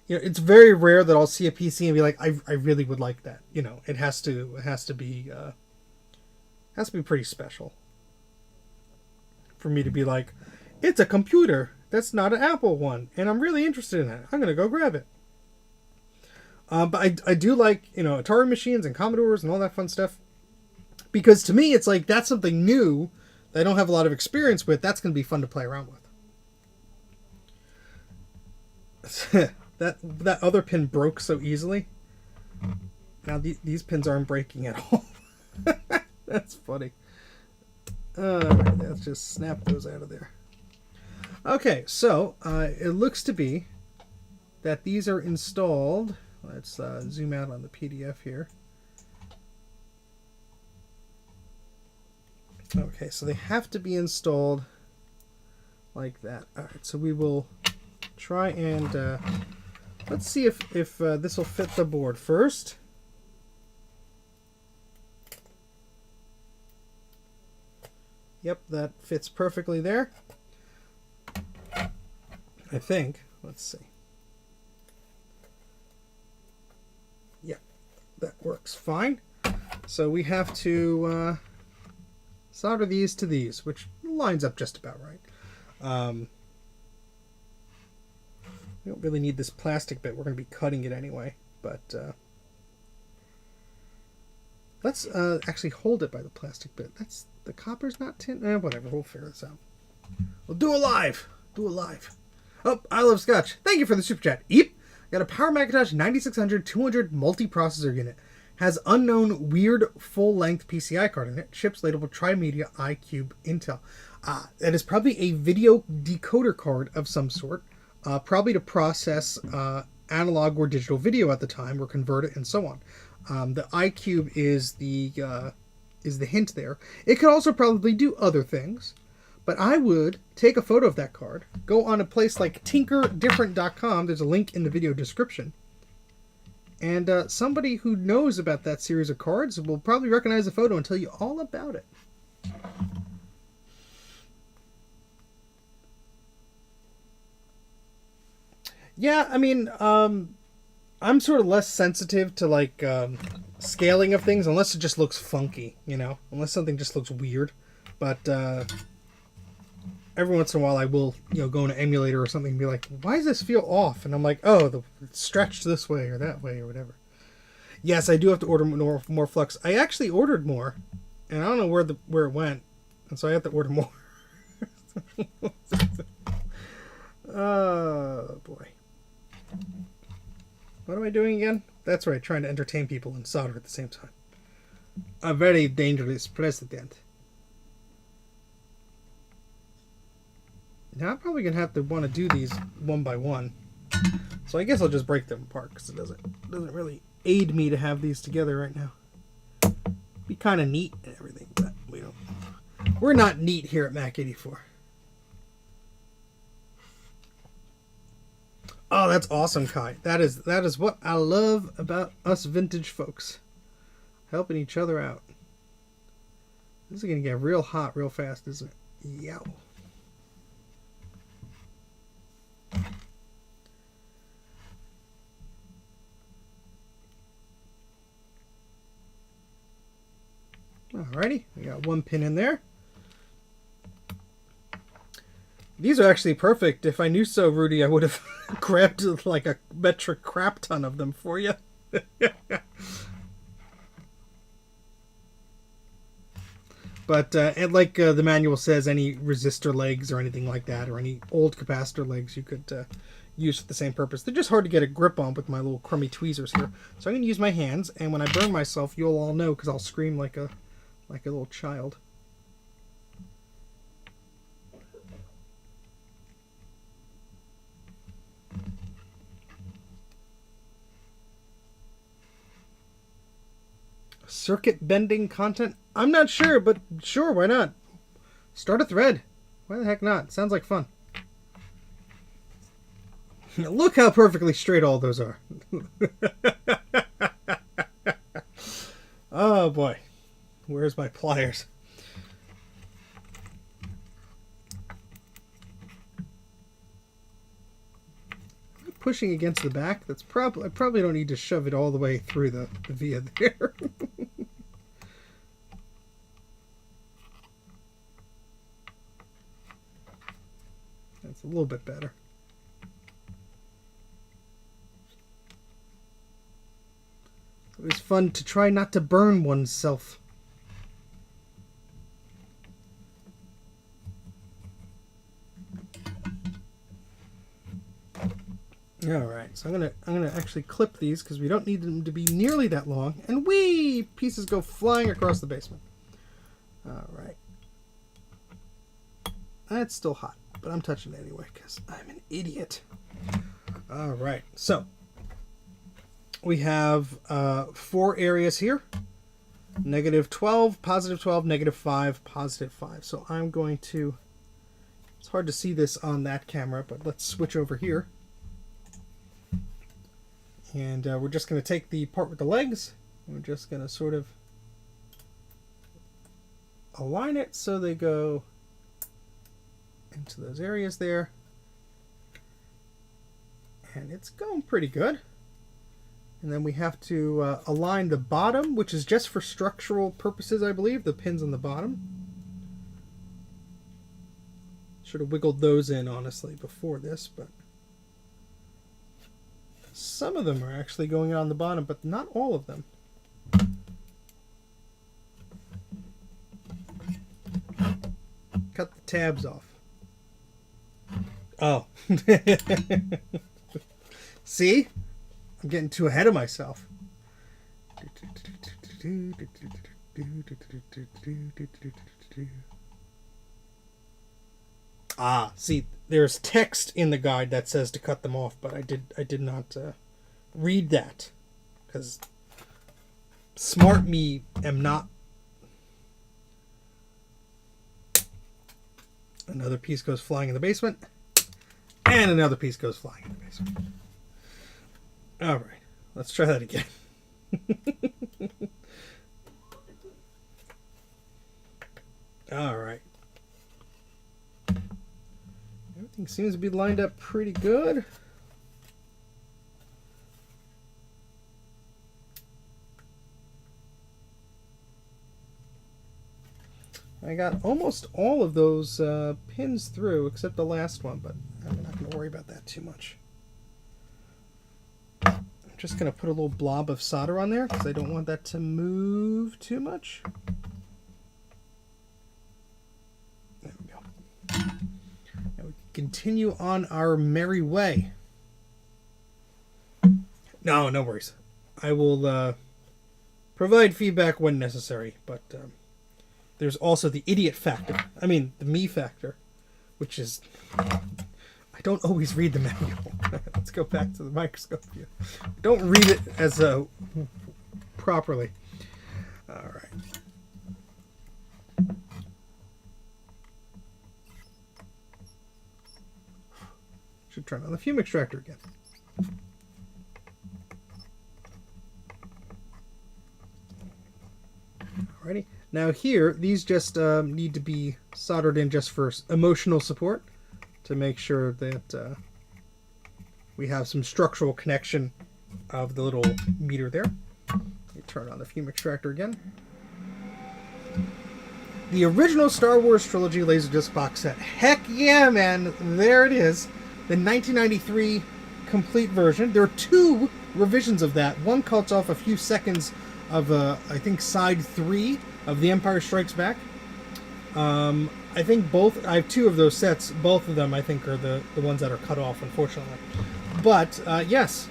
it's very rare that I'll see a PC and be like, I really would like that. It has to be pretty special for me to be like, it's a computer. That's not an Apple one, and I'm really interested in it. I'm going to go grab it. But I do like, Atari machines and Commodores and all that fun stuff. Because to me, it's like, that's something new that I don't have a lot of experience with. That's going to be fun to play around with. that other pin broke so easily. Now these pins aren't breaking at all. That's funny. Alright, let's just snap those out of there. Okay, so it looks to be that these are installed. Let's zoom out on the PDF here. Okay, so they have to be installed like that. Alright, so we will try and let's see if this will fit the board first. Yep, that fits perfectly there. I think. Let's see. Yep, that works fine. So we have to solder these to these, which lines up just about right. We don't really need this plastic bit. We're going to be cutting it anyway. But let's actually hold it by the plastic bit. The copper's not tin. Whatever. We'll figure this out. We'll do it live. Do it live. Oh, I love Scotch. Thank you for the super chat. Eep. Got a Power Macintosh 9600 200 multi-processor unit. Has unknown weird full-length PCI card in it. Chips labeled Trimedia iCube Intel. That is probably a video decoder card of some sort. Probably to process analog or digital video at the time, or convert it, and so on. The iCube is the hint there. It could also probably do other things. But I would take a photo of that card, go on a place like tinkerdifferent.com, there's a link in the video description, and somebody who knows about that series of cards will probably recognize the photo and tell you all about it. Yeah, I mean, I'm sort of less sensitive to like scaling of things, unless it just looks funky, unless something just looks weird. But every once in a while I will, go in an emulator or something and be like, why does this feel off? And I'm like, oh, it's stretched this way or that way or whatever. Yes, I do have to order more flux. I actually ordered more, and I don't know where it went, and so I have to order more. Oh, boy. What am I doing again? That's right, trying to entertain people and solder at the same time. A very dangerous precedent. Now I'm probably going to have to want to do these one by one. So I guess I'll just break them apart because it doesn't really aid me to have these together right now. Be kind of neat and everything, but we're not neat here at Mac 84. Oh, that's awesome, Kai. That is what I love about us vintage folks. Helping each other out. This is going to get real hot real fast, isn't it? Yow. Alrighty, we got one pin in there. These are actually perfect. If I knew so, Rudy, I would have grabbed like a metric crap ton of them for you. But and like the manual says, any resistor legs or anything like that, or any old capacitor legs you could use for the same purpose. They're just hard to get a grip on with my little crummy tweezers here. So I'm going to use my hands, and when I burn myself, you'll all know because I'll scream like a like a little child. Circuit bending content? I'm not sure, but sure, why not? Start a thread. Why the heck not? Sounds like fun. Look how perfectly straight all those are. Oh boy. Where's my pliers? Pushing against the back. That's probably, I probably don't need to shove it all the way through the via there. That's a little bit better. It was fun to try not to burn oneself. All right, so I'm gonna actually clip these because we don't need them to be nearly that long. And whee! Pieces go flying across the basement. All right. That's still hot, but I'm touching it anyway because I'm an idiot. All right, so we have 4 areas here. -12, +12, -5, +5. So I'm going to, it's hard to see this on that camera, but let's switch over here. And we're just going to take the part with the legs. We're just going to sort of align it so they go into those areas there. And it's going pretty good. And then we have to align the bottom, which is just for structural purposes, I believe, the pins on the bottom. Should have wiggled those in, honestly, before this, but some of them are actually going on the bottom, but not all of them. Cut the tabs off. Oh. See? I'm getting too ahead of myself. Ah, see, there's text in the guide that says to cut them off, but I did not read that because smart me am not. Another piece goes flying in the basement, and another piece goes flying in the basement. All right, let's try that again. All right. Everything seems to be lined up pretty good. I got almost all of those pins through, except the last one, but I'm not going to worry about that too much. I'm just going to put a little blob of solder on there because I don't want that to move too much. There we go. Now we continue on our merry way. No worries. I will provide feedback when necessary, but there's also the idiot factor. I mean, the me factor, which is I don't always read the manual. Let's go back to the microscope view. Don't read it as properly. All right. Should turn on the fume extractor again. Alrighty. Now here, these just need to be soldered in just for emotional support to make sure that we have some structural connection of the little meter there. Let me turn on the fume extractor again. The original Star Wars Trilogy Laserdisc box set. Heck yeah, man! There it is. The 1993 complete version. There are 2 revisions of that. One cuts off a few seconds of, I think, side 3 of The Empire Strikes Back. I think both, I have 2 of those sets. Both of them, I think, are the ones that are cut off, unfortunately. But, yes.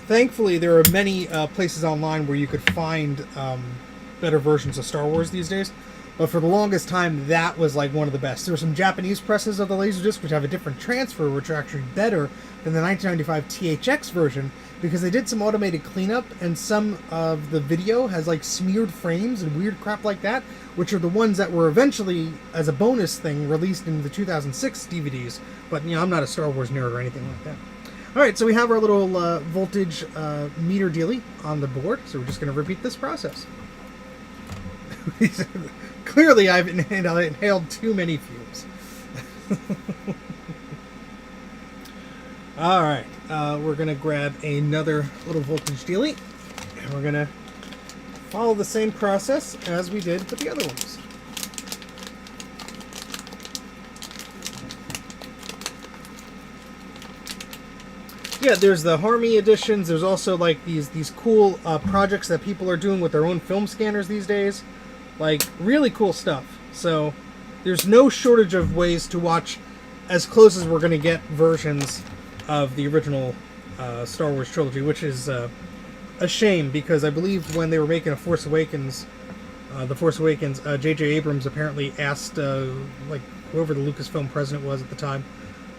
Thankfully, there are many places online where you could find better versions of Star Wars these days. But for the longest time, that was like one of the best. There were some Japanese presses of the Laserdisc which have a different transfer, which are actually better than the 1995 THX version, because they did some automated cleanup, and some of the video has like smeared frames and weird crap like that, which are the ones that were eventually, as a bonus thing, released in the 2006 DVDs. But, you know, I'm not a Star Wars nerd or anything like that. Alright, so we have our little voltage meter dealie on the board, so we're just going to repeat this process. Clearly, I've inhaled too many fumes. Alright, we're going to grab another little voltage dealie, and we're going to follow the same process as we did with the other ones. Yeah, there's the Harmy editions. There's also like these cool projects that people are doing with their own film scanners these days. Like, really cool stuff. So there's no shortage of ways to watch as close as we're going to get versions of the original Star Wars trilogy, which is a shame, because I believe when they were making The Force Awakens, J.J. Abrams apparently asked like whoever the Lucasfilm president was at the time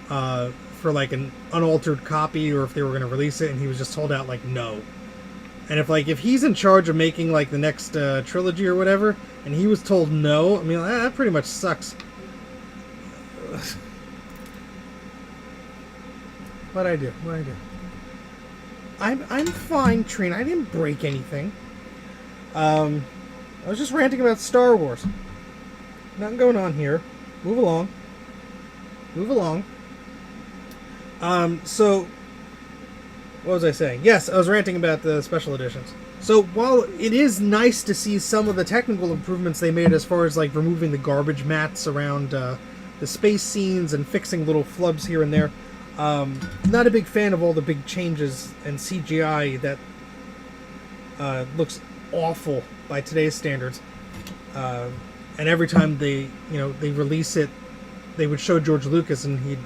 for like an unaltered copy, or if they were going to release it, and he was just told out like no. And if he's in charge of making like the next trilogy or whatever, and he was told no, I mean, that pretty much sucks. What'd I do? I'm fine, Trina. I didn't break anything. I was just ranting about Star Wars. Nothing going on here. Move along. So, what was I saying? Yes, I was ranting about the special editions. So, while it is nice to see some of the technical improvements they made as far as, like, removing the garbage mats around the space scenes and fixing little flubs here and there, not a big fan of all the big changes and CGI that looks awful by today's standards. And every time they release it, they would show George Lucas and he'd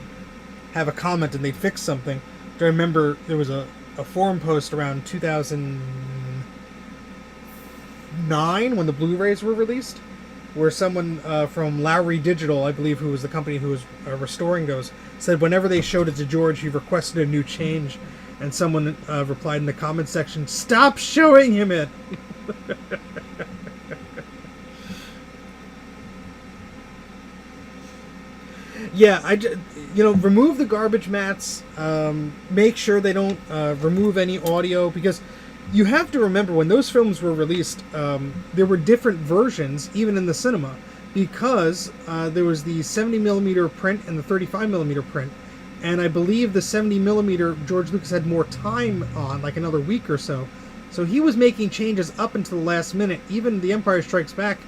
have a comment and they'd fix something. I remember there was a forum post around 2009 when the Blu-rays were released, where someone from Lowry Digital, I believe, who was the company who was restoring those, said whenever they showed it to George, he requested a new change, and someone replied in the comment section, "Stop showing him it!" Yeah, remove the garbage mats. Make sure they don't remove any audio, because you have to remember when those films were released, there were different versions even in the cinema, because there was the 70mm print and the 35mm print, and I believe the 70mm George Lucas had more time on, like another week or so. So he was making changes up until the last minute. Even The Empire Strikes Back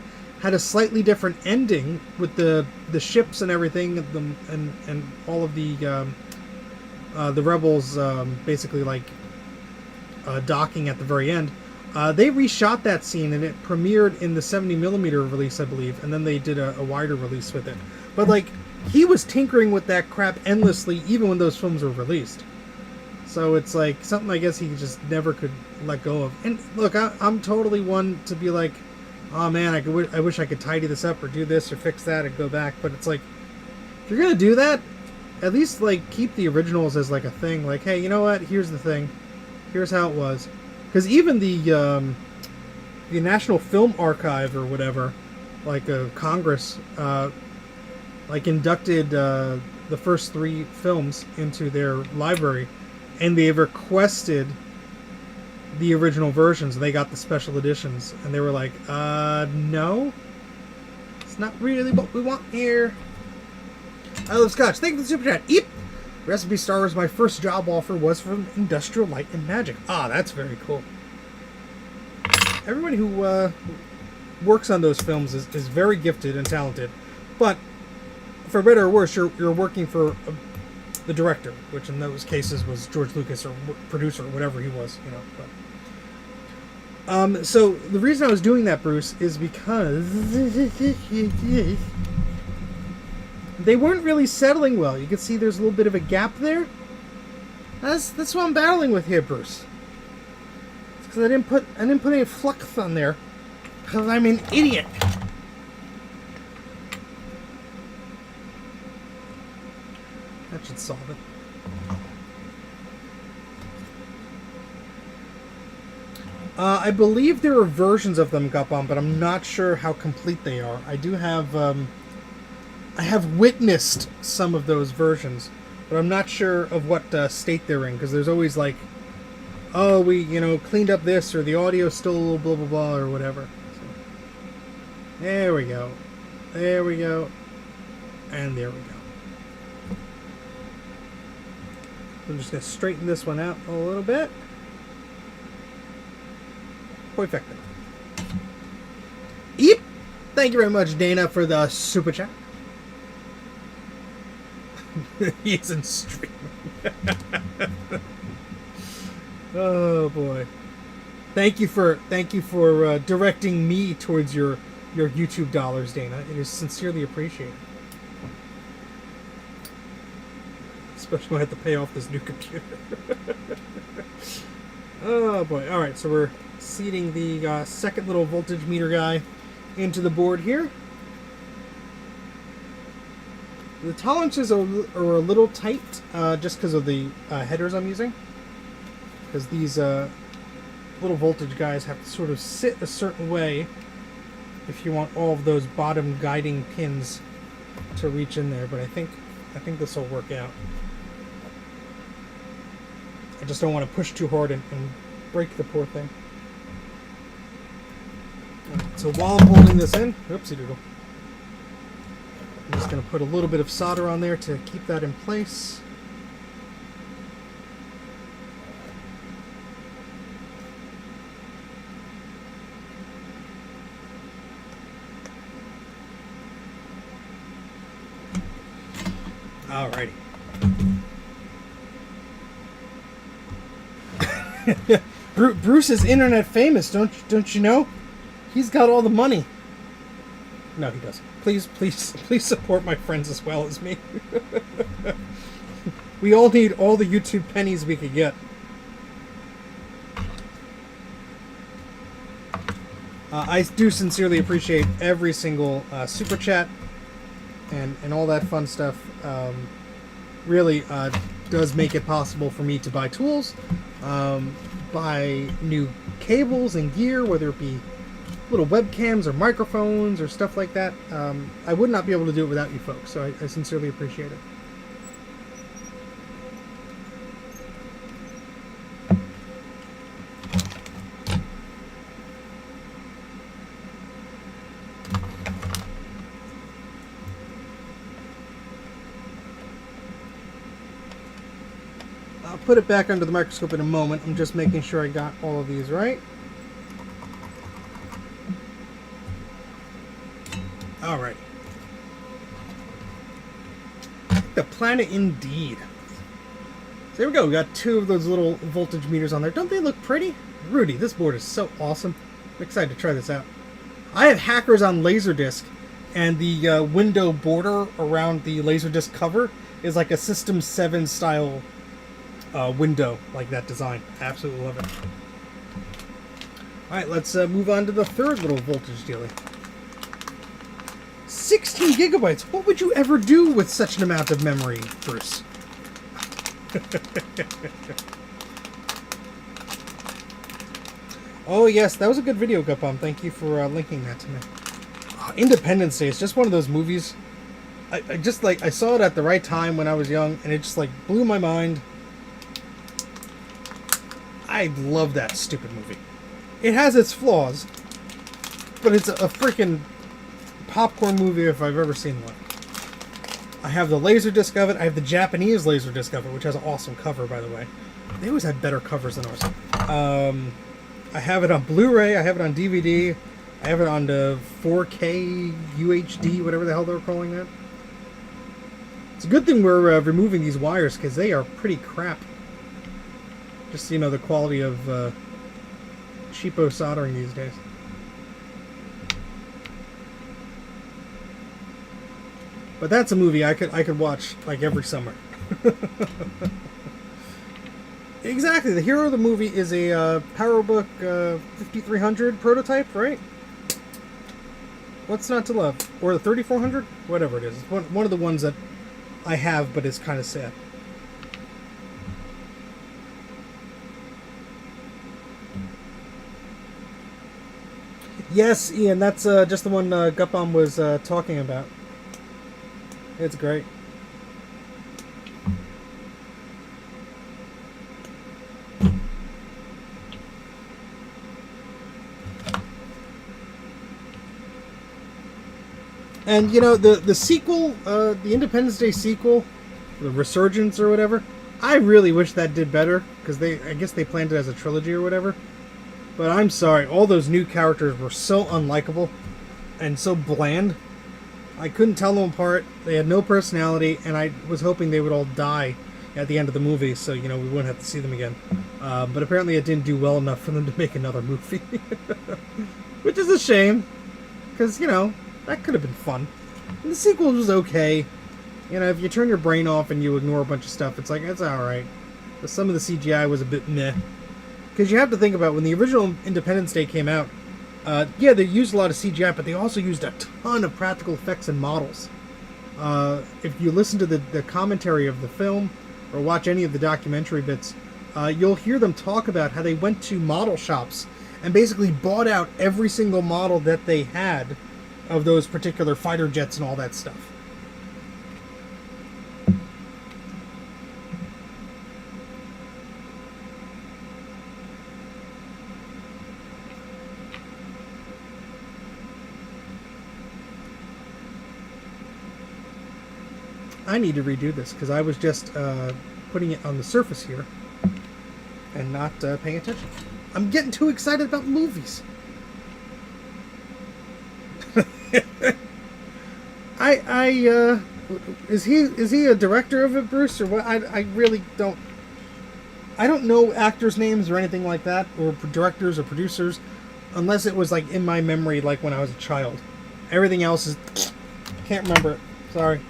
had a slightly different ending with the ships and everything, and all of the rebels basically like docking at the very end. They reshot that scene and it premiered in the 70mm release, I believe, and then they did a wider release with it. But like, he was tinkering with that crap endlessly even when those films were released. So it's like something I guess he just never could let go of. And look, I'm totally one to be like, oh man, I wish I could tidy this up or do this or fix that and go back. But it's like, if you're gonna do that, at least like keep the originals as like a thing. Like, hey, you know what? Here's the thing. Here's how it was. Because even the National Film Archive or whatever, like Congress, like inducted the first 3 films into their library, and they requested the original versions. They got the special editions, and they were like, no, it's not really what we want here. I love Scotch. Thank you for the super chat. Eep! Recipe Star Wars, my first job offer was from Industrial Light and Magic. Ah, that's very cool. Everybody who works on those films is very gifted and talented, but for better or worse, you're working for the director, which in those cases was George Lucas, or producer, or whatever he was, you know. But so the reason I was doing that, Bruce, is because they weren't really settling well. You can see there's a little bit of a gap there. That's what I'm battling with here, Bruce. Because I didn't put any flux on there. Because I'm an idiot. That should solve it. I believe there are versions of them, Gupon, but I'm not sure how complete they are. I do have, I have witnessed some of those versions, but I'm not sure of what state they're in, because there's always like, oh, we, you know, cleaned up this, or the audio's still a little blah, blah, blah, or whatever. So, there we go. There we go. And there we go. I'm just going to straighten this one out a little bit. Perfecto. Yep. Thank you very much, Dana, for the super chat. He's in stream. Oh boy. Thank you for directing me towards your YouTube dollars, Dana. It is sincerely appreciated. Especially when I have to pay off this new computer. Oh boy. Alright, so we're seating the second little voltage meter guy into the board here. The tolerances are a little tight just because of the headers I'm using. Because these little voltage guys have to sort of sit a certain way if you want all of those bottom guiding pins to reach in there. But I think this will work out. I just don't want to push too hard and break the poor thing. Right, so while I'm holding this in, oopsie doodle, I'm just going to put a little bit of solder on there to keep that in place. Alrighty. Bruce is internet famous, don't you know? He's got all the money. No, he doesn't. Please support my friends as well as me. We all need all the YouTube pennies we could get. I do sincerely appreciate every single super chat and all that fun stuff. Really does make it possible for me to buy tools, buy new cables and gear, whether it be little webcams or microphones or stuff like that. I would not be able to do it without you folks, so I sincerely appreciate it. I'll put it back under the microscope in a moment. I'm just making sure I got all of these right. Alright. The planet indeed. So there we go. We got two of those little voltage meters on there. Don't they look pretty? Rudy, this board is so awesome. I'm excited to try this out. I have hackers on Laserdisc, and the window border around the Laserdisc cover is like a System 7 style window, like that design. Absolutely love it. Alright, let's move on to the third little voltage dealie. 16 gigabytes. What would you ever do with such an amount of memory, Bruce? Oh yes, that was a good video, Gupom. Thank you for linking that to me. Independence Day is just one of those movies. I just like, I saw it at the right time when I was young, and it just like blew my mind. I love that stupid movie. It has its flaws, but it's a freaking popcorn movie if I've ever seen one. I have the Laserdisc of it. I have the Japanese Laserdisc of it, which has an awesome cover, by the way. They always have better covers than ours. I have it on Blu-ray. I have it on DVD. I have it on the 4K UHD, whatever the hell they're calling that. It's a good thing we're removing these wires, because they are pretty crap. Just, you know, the quality of cheapo soldering these days. But that's a movie I could watch like every summer. Exactly. The hero of the movie is a PowerBook 5300 prototype, right? What's not to love? Or the 3400? Whatever it is. It's one of the ones that I have, but it's kind of sad. Yes, Ian, that's just the one Gutbaum was talking about. It's great. And, you know, the sequel, the Independence Day sequel, the Resurgence or whatever, I really wish that did better, because I guess they planned it as a trilogy or whatever. But I'm sorry, all those new characters were so unlikable and so bland. I couldn't tell them apart. They had no personality, and I was hoping they would all die at the end of the movie, so, you know, we wouldn't have to see them again. But apparently it didn't do well enough for them to make another movie. Which is a shame, because, you know, that could have been fun. And the sequel was okay. You know, if you turn your brain off and you ignore a bunch of stuff, it's like, it's alright. But some of the CGI was a bit meh. Because you have to think about, when the original Independence Day came out, yeah, they used a lot of CGI, but they also used a ton of practical effects and models. If you listen to the commentary of the film, or watch any of the documentary bits, you'll hear them talk about how they went to model shops and basically bought out every single model that they had of those particular fighter jets and all that stuff. I need to redo this because I was just putting it on the surface here and not paying attention. I'm getting too excited about movies. Is he a director of it, Bruce, or what? I really don't. I don't know actors' names or anything like that, or directors or producers, unless it was like in my memory, like when I was a child. Everything else is can't remember it. Sorry.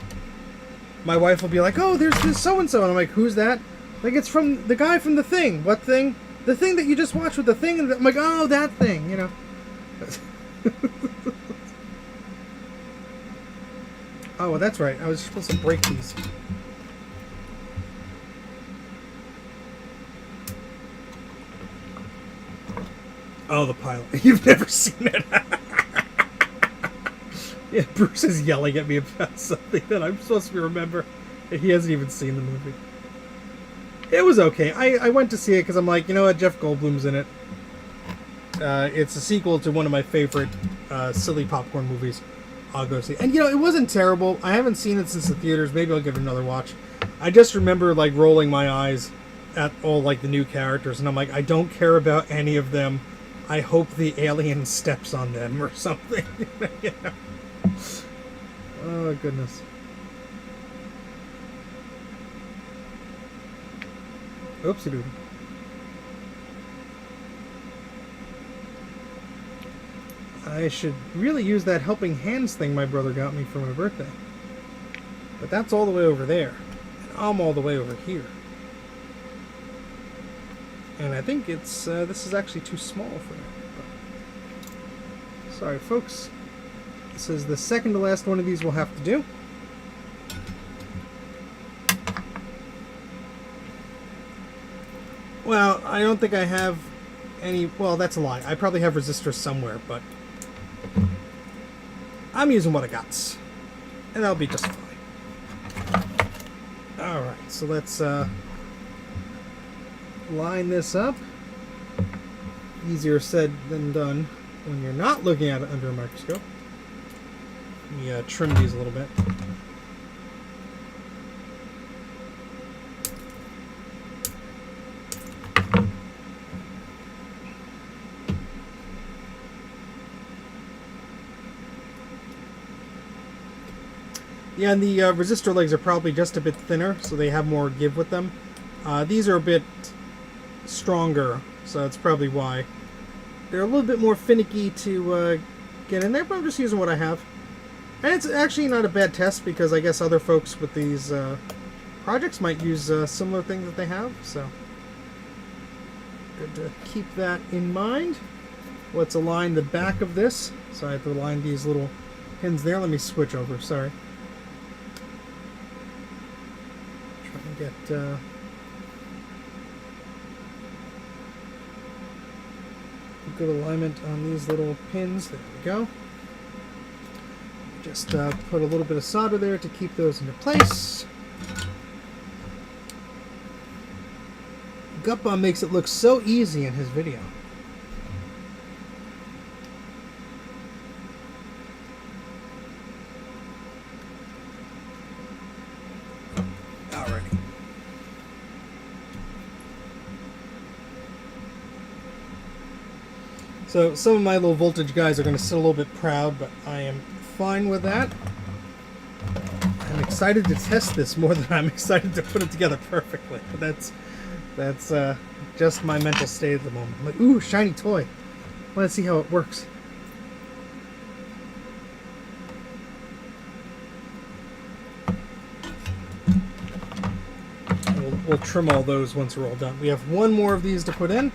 My wife will be like, "Oh, there's this so and so," and I'm like, "Who's that?" Like, it's from the guy from The Thing. What thing? The thing that you just watched with The Thing. And I'm like, "Oh, that thing," you know. Oh, well, that's right. I was supposed to break these. Oh, the pilot. You've never seen it. Yeah, Bruce is yelling at me about something that I'm supposed to remember. And he hasn't even seen the movie. It was okay. I went to see it because I'm like, you know what? Jeff Goldblum's in it. It's a sequel to one of my favorite silly popcorn movies. I'll go see it. And, you know, it wasn't terrible. I haven't seen it since the theaters. Maybe I'll give it another watch. I just remember, like, rolling my eyes at all, like, the new characters. And I'm like, I don't care about any of them. I hope the alien steps on them or something. You know? Oh, goodness. Oopsie doodle. I should really use that helping hands thing my brother got me for my birthday. But that's all the way over there. And I'm all the way over here. And I think it's this is actually too small for me. But sorry, folks. This is the second to last one of these we'll have to do. Well, I don't think I have any... Well, that's a lie. I probably have resistors somewhere, but... I'm using what I got. And that'll be just fine. Alright, so let's line this up. Easier said than done when you're not looking at it under a microscope. Let me trim these a little bit. Yeah, and the resistor legs are probably just a bit thinner, so they have more give with them. These are a bit stronger, so that's probably why. They're a little bit more finicky to get in there, but I'm just using what I have. And it's actually not a bad test, because I guess other folks with these projects might use similar things that they have, so... Good to keep that in mind. Let's align the back of this. So I have to align these little pins there. Let me switch over, sorry. Try and get good alignment on these little pins. There we go. Just put a little bit of solder there to keep those into place. Gutbomb makes it look so easy in his video. Alrighty. So some of my low voltage guys are going to sit a little bit proud, but I am fine with that. I'm excited to test this more than I'm excited to put it together perfectly. But that's just my mental state at the moment. I'm like, ooh, shiny toy. Let's see how it works. We'll trim all those once we're all done. We have one more of these to put in.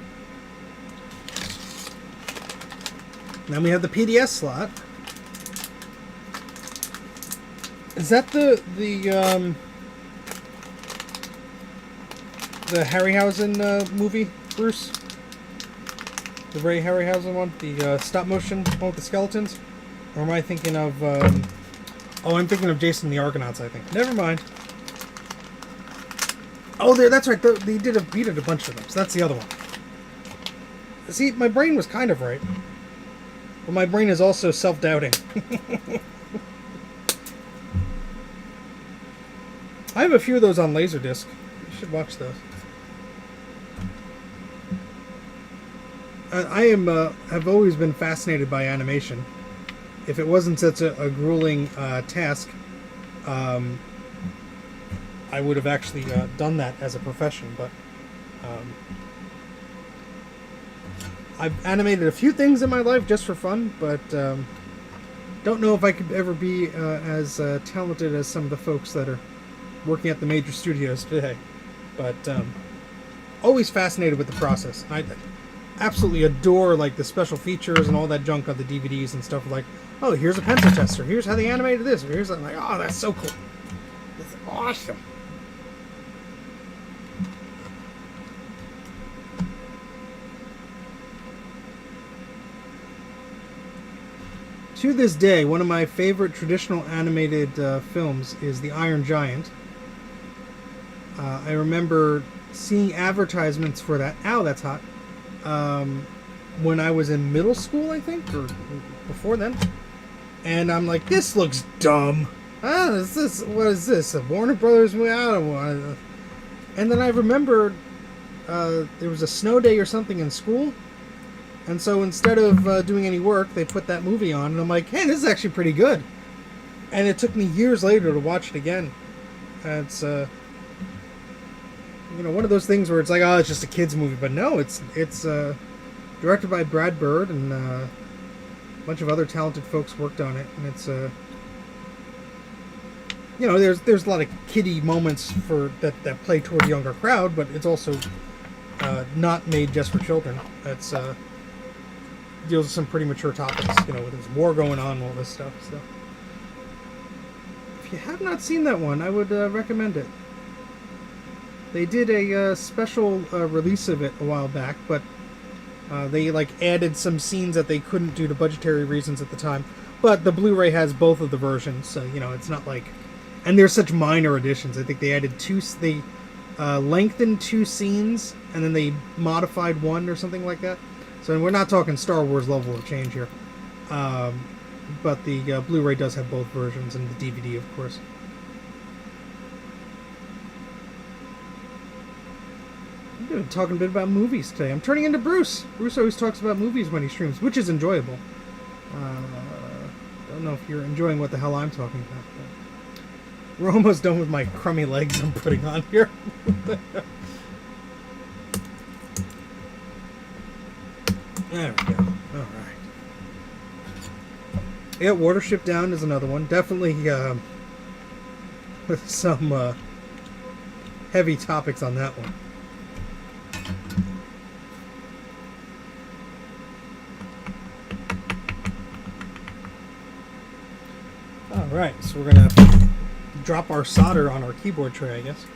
Then we have the PDS slot. Is that the Harryhausen movie, Bruce? The Ray Harryhausen one? The stop motion one with the skeletons? Or am I thinking of... oh, I'm thinking of Jason the Argonauts, I think. Never mind. Oh, that's right. He did a bunch of them. So that's the other one. See, my brain was kind of right. But my brain is also self-doubting. I have a few of those on Laserdisc. You should watch those. I've always been fascinated by animation. If it wasn't such a grueling task, I would have actually done that as a profession. But I've animated a few things in my life just for fun, but don't know if I could ever be as talented as some of the folks that are working at the major studios today. But always fascinated with the process. I absolutely adore like the special features and all that junk on the DVDs and stuff. Like, oh, here's a pencil tester. Here's how they animated this. Or here's that. I'm like, oh, that's so cool. That's awesome. To this day, one of my favorite traditional animated films is The Iron Giant. I remember seeing advertisements for that. Ow, that's hot. When I was in middle school, I think, or before then. And I'm like, this looks dumb. What is this? A Warner Brothers movie? I don't want it. And then I remembered there was a snow day or something in school. And so instead of doing any work, they put that movie on. And I'm like, hey, this is actually pretty good. And it took me years later to watch it again. And it's, one of those things where it's like, oh, it's just a kid's movie. But no, it's directed by Brad Bird, and a bunch of other talented folks worked on it. And it's, there's a lot of kiddie moments for that play toward a younger crowd, but it's also not made just for children. It's deals with some pretty mature topics, with this war going on and all this stuff. So if you have not seen that one, I would recommend it. They did a special release of it a while back, but they added some scenes that they couldn't due to budgetary reasons at the time. But the Blu-ray has both of the versions, so it's not like... And there's such minor additions. I think they added they lengthened 2 scenes, and then they modified 1 or something like that. So we're not talking Star Wars level of change here. But the Blu-ray does have both versions, and the DVD, of course. I'm going to be talking a bit about movies today. I'm turning into Bruce. Bruce always talks about movies when he streams, which is enjoyable. Don't know if you're enjoying what the hell I'm talking about. But we're almost done with my crummy legs I'm putting on here. There we go. Alright. Yeah, Watership Down is another one. Definitely with some heavy topics on that one. Alright, so we're gonna drop our solder on our keyboard tray, I guess.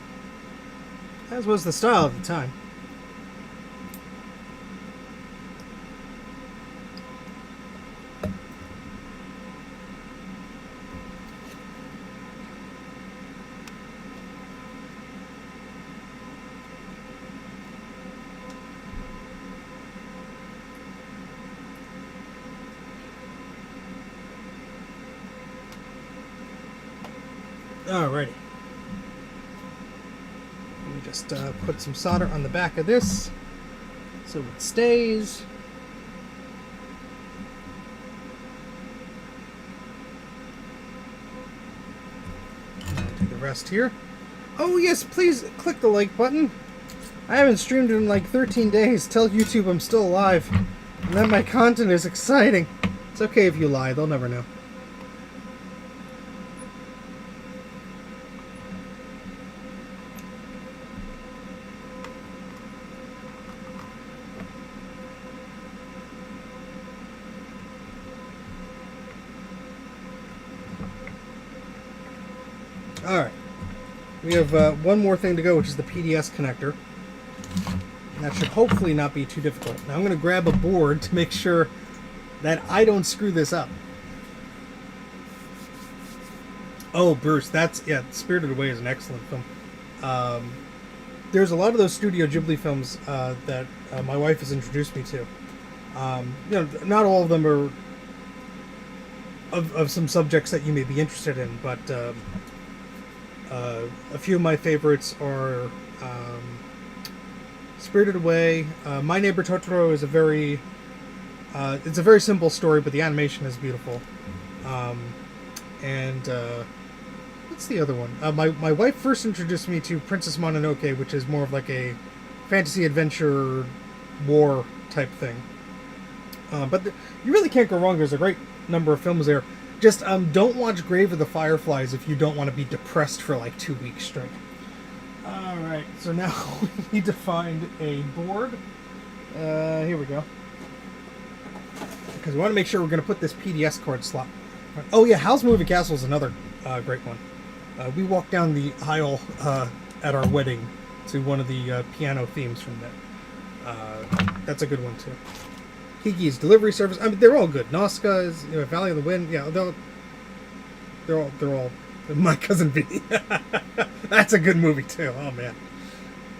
As was the style at the time. Alrighty. Let me just put some solder on the back of this so it stays. I'll do the rest here. Oh yes, please click the like button. I haven't streamed in like 13 days. Tell YouTube I'm still alive and that my content is exciting. It's okay if you lie, they'll never know. Alright, we have one more thing to go, which is the PDS connector. And that should hopefully not be too difficult. Now I'm going to grab a board to make sure that I don't screw this up. Oh, Bruce, yeah, Spirited Away is an excellent film. There's a lot of those Studio Ghibli films that my wife has introduced me to. You know, not all of them are of some subjects that you may be interested in, but a few of my favorites are Spirited Away. My Neighbor Totoro is it's a very simple story, but the animation is beautiful. What's the other one? My wife first introduced me to Princess Mononoke, which is more of like a fantasy adventure war type thing. But you really can't go wrong. There's a great number of films there. Just don't watch Grave of the Fireflies if you don't want to be depressed for like 2 weeks straight. Alright, so now we need to find a board. Here we go. Because we want to make sure we're going to put this PDS card slot. Oh yeah, Howl's Moving Castle is another great one. We walked down the aisle at our wedding to one of the piano themes from that. That's a good one too. Kiki's Delivery Service. I mean, they're all good. Nausicaa is, you know, Valley of the Wind. Yeah, they're all. My Cousin Vinny. That's a good movie too. Oh man,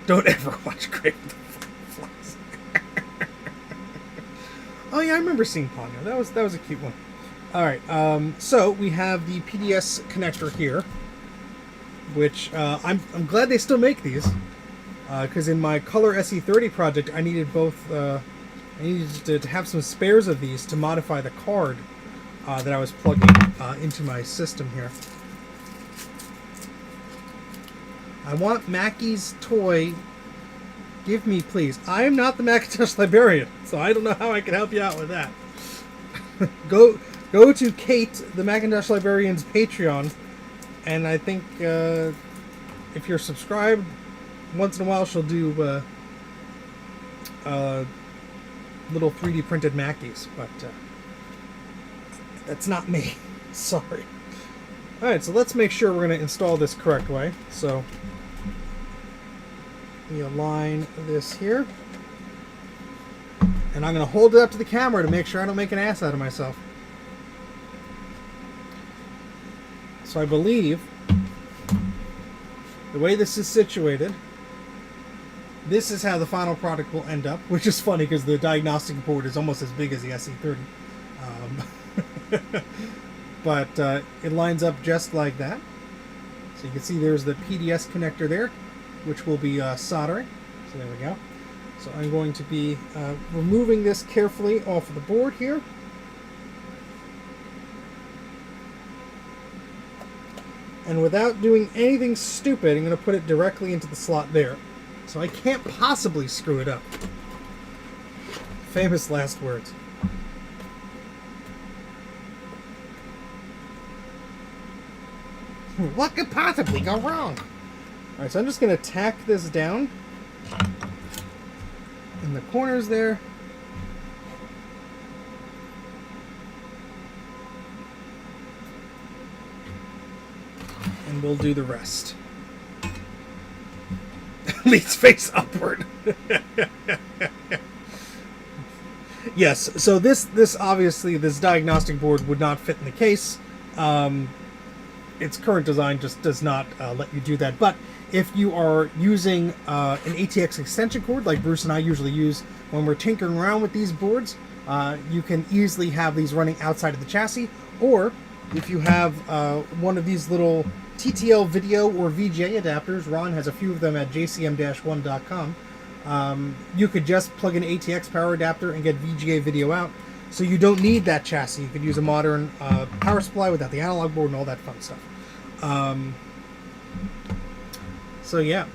don't ever watch Grave of the Fireflies. Oh yeah, I remember seeing Ponyo. That was a cute one. All right, so we have the PDS connector here, which I'm glad they still make these, because in my Color SE30 project, I needed both. I needed to have some spares of these to modify the card that I was plugging into my system here. I want Mackie's toy. Give me, please. I am not the Macintosh librarian, so I don't know how I can help you out with that. Go to Kate, the Macintosh librarian's Patreon, and I think if you're subscribed, once in a while she'll do little 3D printed Mackies, but that's not me. Sorry. Alright, so let's make sure we're going to install this correct way. So we align this here, and I'm going to hold it up to the camera to make sure I don't make an ass out of myself. So I believe the way this is situated, this is how the final product will end up, which is funny because the diagnostic board is almost as big as the SE30. But it lines up just like that. So you can see there's the PDS connector there, which will be soldering. So there we go. So I'm going to be removing this carefully off of the board here. And without doing anything stupid, I'm going to put it directly into the slot there. So I can't possibly screw it up. Famous last words. What could possibly go wrong? Alright, so I'm just going to tack this down in the corners there. and we'll do the rest. Leads face upward. Yes, so this obviously, this diagnostic board would not fit in the case. Its current design just does not let you do that. But if you are using an ATX extension cord, like Bruce and I usually use when we're tinkering around with these boards, you can easily have these running outside of the chassis. Or if you have one of these little TTL video or VGA adapters, Ron has a few of them at jcm-1.com, you could just plug an ATX power adapter and get VGA video out. So you don't need that chassis. You could use a modern power supply without the analog board and all that fun stuff. So yeah.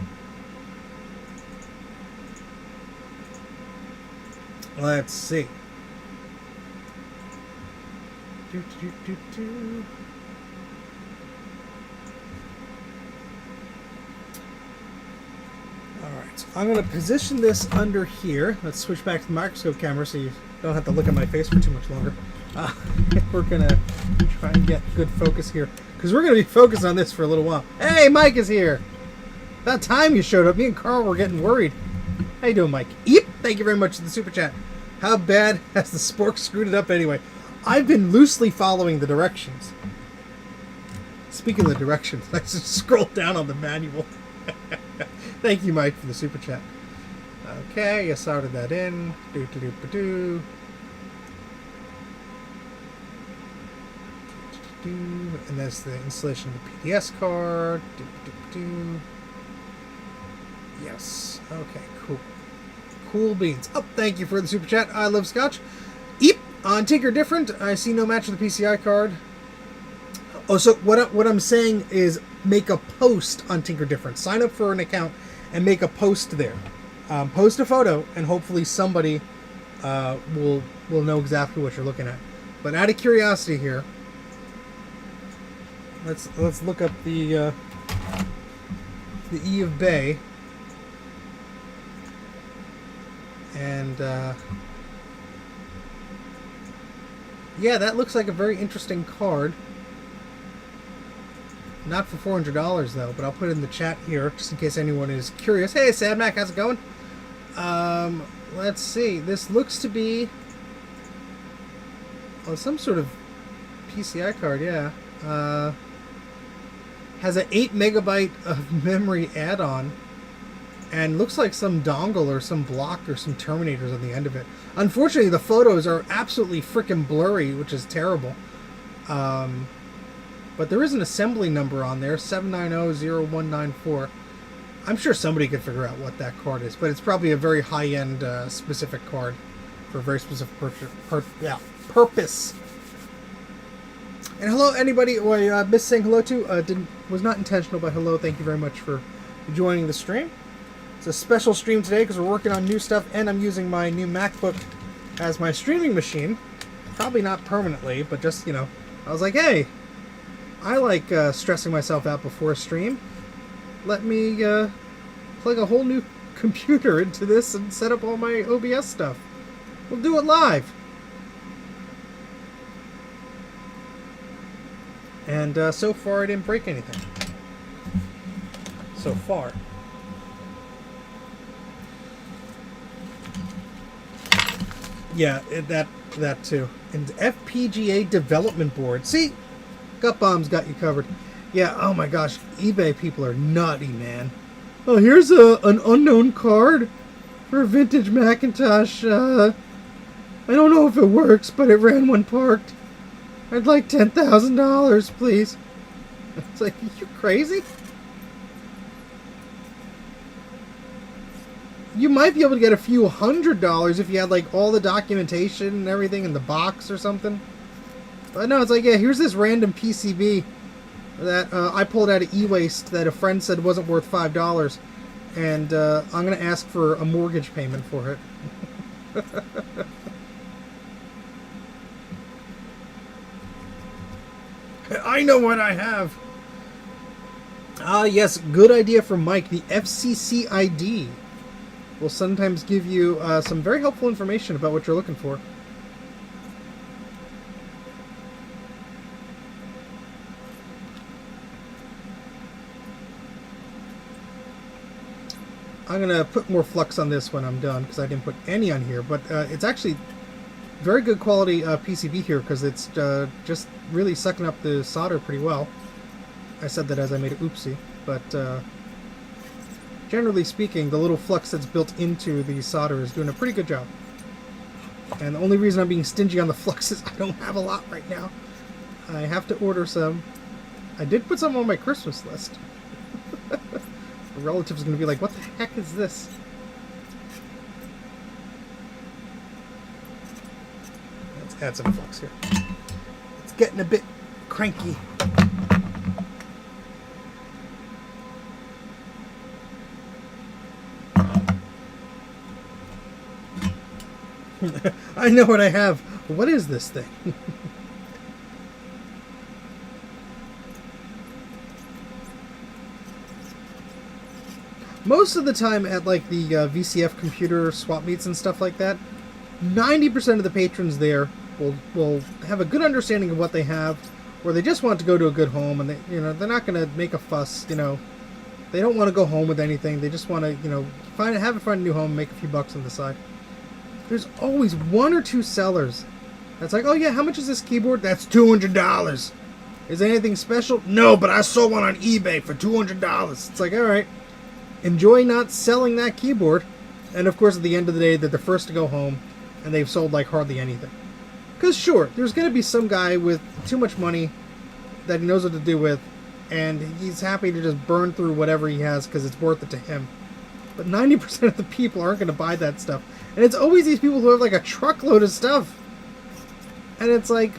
Let's see. Alright, so I'm going to position this under here. Let's switch back to the microscope camera so you don't have to look at my face for too much longer. We're going to try and get good focus here, because we're going to be focused on this for a little while. Hey, Mike is here! About time you showed up. Me and Carl were getting worried. How you doing, Mike? Yep, thank you very much for the super chat. How bad has the spork screwed it up anyway? I've been loosely following the directions. Speaking of the directions, I just scrolled down on the manual. Thank you, Mike, for the super chat. Okay, I soldered that in. Do-do-do-do-do. And that's the installation of the PDS card. Do-do-do-do. Yes. Okay, cool. Cool beans. Oh, thank you for the super chat. I love Scotch. Eep. On Tinker Different, I see no match with the PCI card. Oh, so what I'm saying is make a post on Tinker Different. Sign up for an account and make a post there. Post a photo, and hopefully somebody will know exactly what you're looking at. But out of curiosity here, let's look up the E of Bay, and yeah, that looks like a very interesting card. Not for $400 though, but I'll put it in the chat here just in case anyone is curious. Hey, Sad Mac, how's it going? Let's see. This looks to be some sort of PCI card. Yeah, has an 8 megabyte of memory add-on, and looks like some dongle or some block or some terminators on the end of it. Unfortunately, the photos are absolutely freaking blurry, which is terrible. But there is an assembly number on there, 7900194. I'm sure somebody could figure out what that card is, but it's probably a very high-end specific card for a very specific purpose. And hello, anybody who I missed saying hello to. Was not intentional, but hello. Thank you very much for joining the stream. It's a special stream today because we're working on new stuff, and I'm using my new MacBook as my streaming machine. Probably not permanently, but just, you know, I was like, hey, I like stressing myself out before a stream. Let me plug a whole new computer into this and set up all my OBS stuff. We'll do it live. And so far, I didn't break anything. So far. Yeah, that too. And FPGA development board. See? Gut Bomb's got you covered. Yeah, oh my gosh. eBay people are nutty, man. Oh, here's an unknown card for a vintage Macintosh. I don't know if it works, but it ran when parked. I'd like $10,000, please. It's like, are you crazy? You might be able to get a few $100s if you had like all the documentation and everything in the box or something. But no, it's like, yeah, here's this random PCB that I pulled out of e-waste that a friend said wasn't worth $5, and I'm going to ask for a mortgage payment for it. I know what I have. Yes, good idea from Mike. The FCC ID will sometimes give you some very helpful information about what you're looking for. I'm going to put more flux on this when I'm done, because I didn't put any on here. But it's actually very good quality PCB here, because it's just really sucking up the solder pretty well. I said that as I made an oopsie. But generally speaking, the little flux that's built into the solder is doing a pretty good job. And the only reason I'm being stingy on the flux is I don't have a lot right now. I have to order some. I did put some on my Christmas list. The relative's going to be like, what the heck is this? Let's add some flux here. It's getting a bit cranky. I know what I have. What is this thing? Most of the time at like the VCF computer swap meets and stuff like that, 90% of the patrons there will have a good understanding of what they have, or they just want to go to a good home, and they're not going to make a fuss. They don't want to go home with anything. They just want to find a new home, make a few bucks on the side. There's always one or two sellers that's like, oh yeah, how much is this keyboard? That's $200. Is there anything special? No, but I saw one on eBay for $200. It's like, all right. Enjoy not selling that keyboard, and of course at the end of the day they're the first to go home and they've sold like hardly anything. Because sure, there's going to be some guy with too much money that he knows what to do with, and he's happy to just burn through whatever he has because it's worth it to him. But 90% of the people aren't going to buy that stuff, and it's always these people who have like a truckload of stuff, and it's like,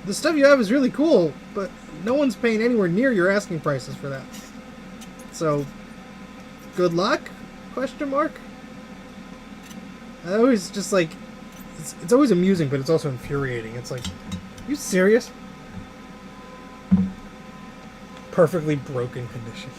the stuff you have is really cool, but no one's paying anywhere near your asking prices for that. So good luck? Question mark. I always just like, it's always amusing, but it's also infuriating. It's like, you serious? Perfectly broken condition.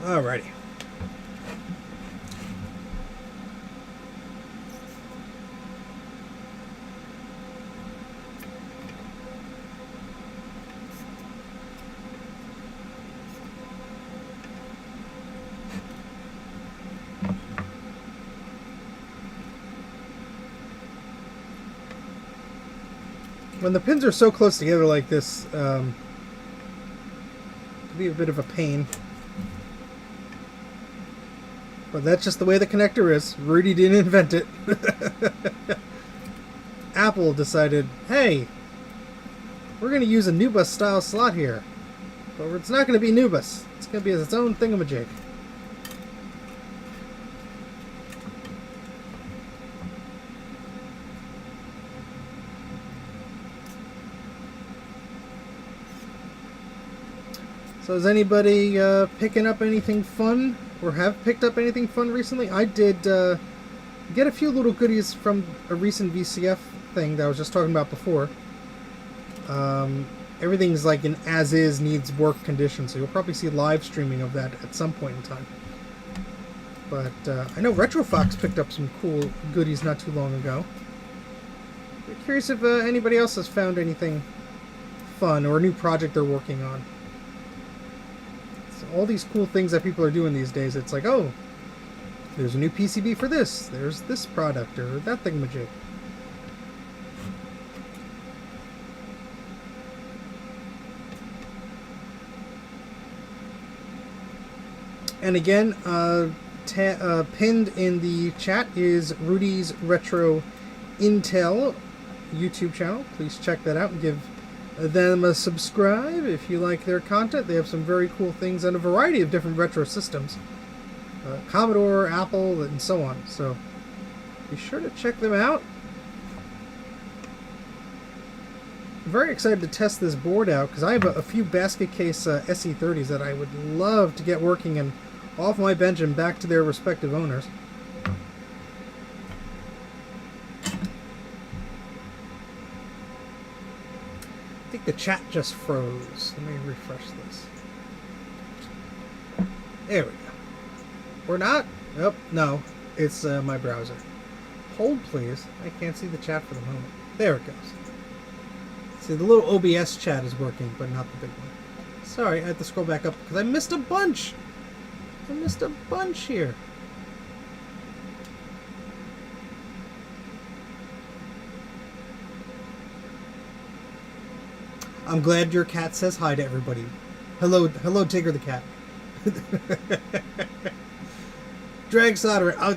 Alrighty. When the pins are so close together like this, it can be a bit of a pain. But that's just the way the connector is. Rudy didn't invent it. Apple decided, hey, we're going to use a NuBus style slot here. But it's not going to be NuBus. It's going to be its own thingamajig. So is anybody picking up anything fun? Or have picked up anything fun recently? I did get a few little goodies from a recent VCF thing that I was just talking about before. Everything's like in as-is needs work condition, so you'll probably see live streaming of that at some point in time. But I know RetroFox picked up some cool goodies not too long ago. I'm curious if anybody else has found anything fun or a new project they're working on. All these cool things that people are doing these days, it's like, oh, there's a new PCB for this, there's this product, or that thingamajig. And again, pinned in the chat is Rudy's Retro Intel YouTube channel. Please check that out and give them a subscribe if you like their content. They have some very cool things and a variety of different retro systems. Commodore, Apple, and so on. So be sure to check them out. I'm very excited to test this board out because I have a few basket case SE30s that I would love to get working and off my bench and back to their respective owners. think the chat just froze. Let me refresh this. There we go. Or not? Nope, no. It's my browser. Hold, please. I can't see the chat for the moment. There it goes. See, the little OBS chat is working, but not the big one. Sorry, I had to scroll back up because I missed a bunch. I missed a bunch here. I'm glad your cat says hi to everybody. Hello, hello, Tigger the cat. Drag solder. I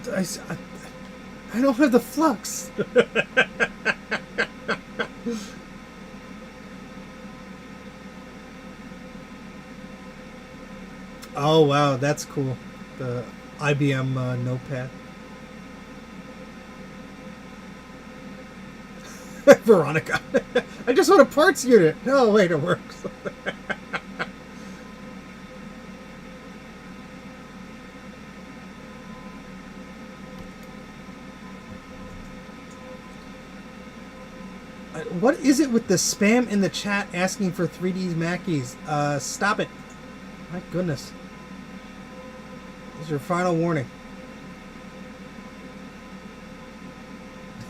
don't have the flux. Oh wow, that's cool. The IBM notepad. Veronica. I just want a parts unit. No, wait, it works. What is it with the spam in the chat asking for 3D Mackies? Stop it. My goodness. This is your final warning.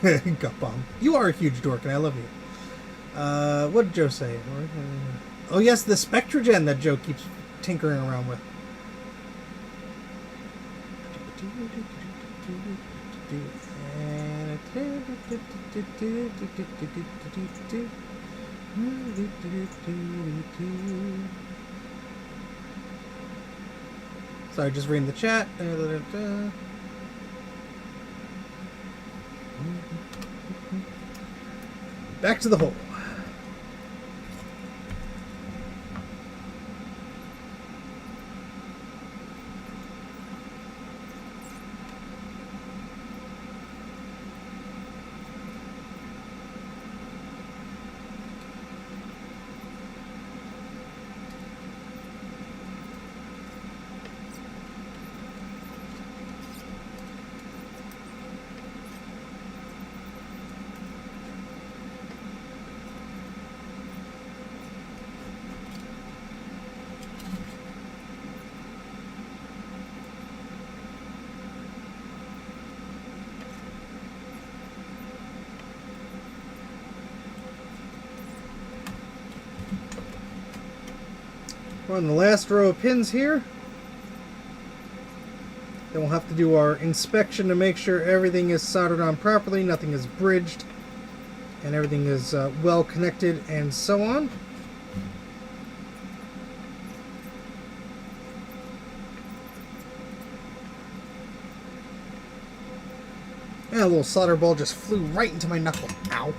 Gut bomb. You are a huge dork, and I love you. What did Joe say? Oh yes, the Spectrogen that Joe keeps tinkering around with. Sorry, just reading the chat. Back to the hole. We're on the last row of pins here. Then we'll have to do our inspection to make sure everything is soldered on properly, nothing is bridged, and everything is well connected and so on. And a little solder ball just flew right into my knuckle. Ow.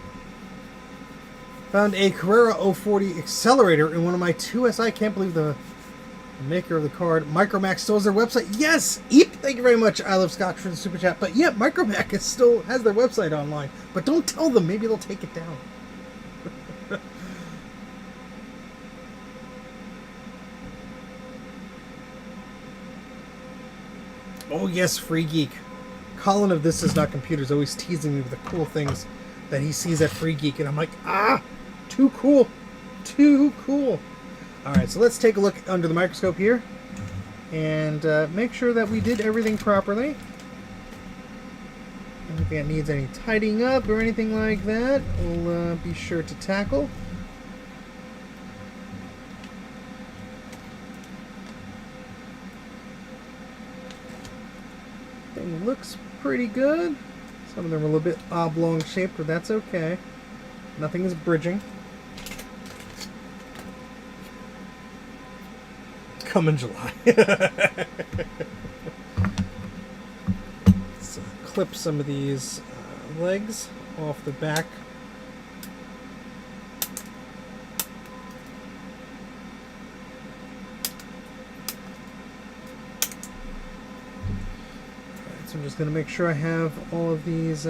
Found a Carrera 040 accelerator in one of my 2S. I can't believe the maker of the card. Micromax still has their website. Yes! Eep! Thank you very much, I Love Scotch, for the super chat. But yeah, Micromax still has their website online. But don't tell them. Maybe they'll take it down. Oh yes, Free Geek. Colin of This Is Not Computers always teasing me with the cool things that he sees at Free Geek. And I'm like, ah! Too cool. Too cool. Alright, so let's take a look under the microscope here. And make sure that we did everything properly. Anything that needs any tidying up or anything like that, we'll be sure to tackle. Thing looks pretty good. Some of them are a little bit oblong shaped, but that's okay. Nothing is bridging. Come in July. Let's clip some of these legs off the back. Alright, so I'm just going to make sure I have all of these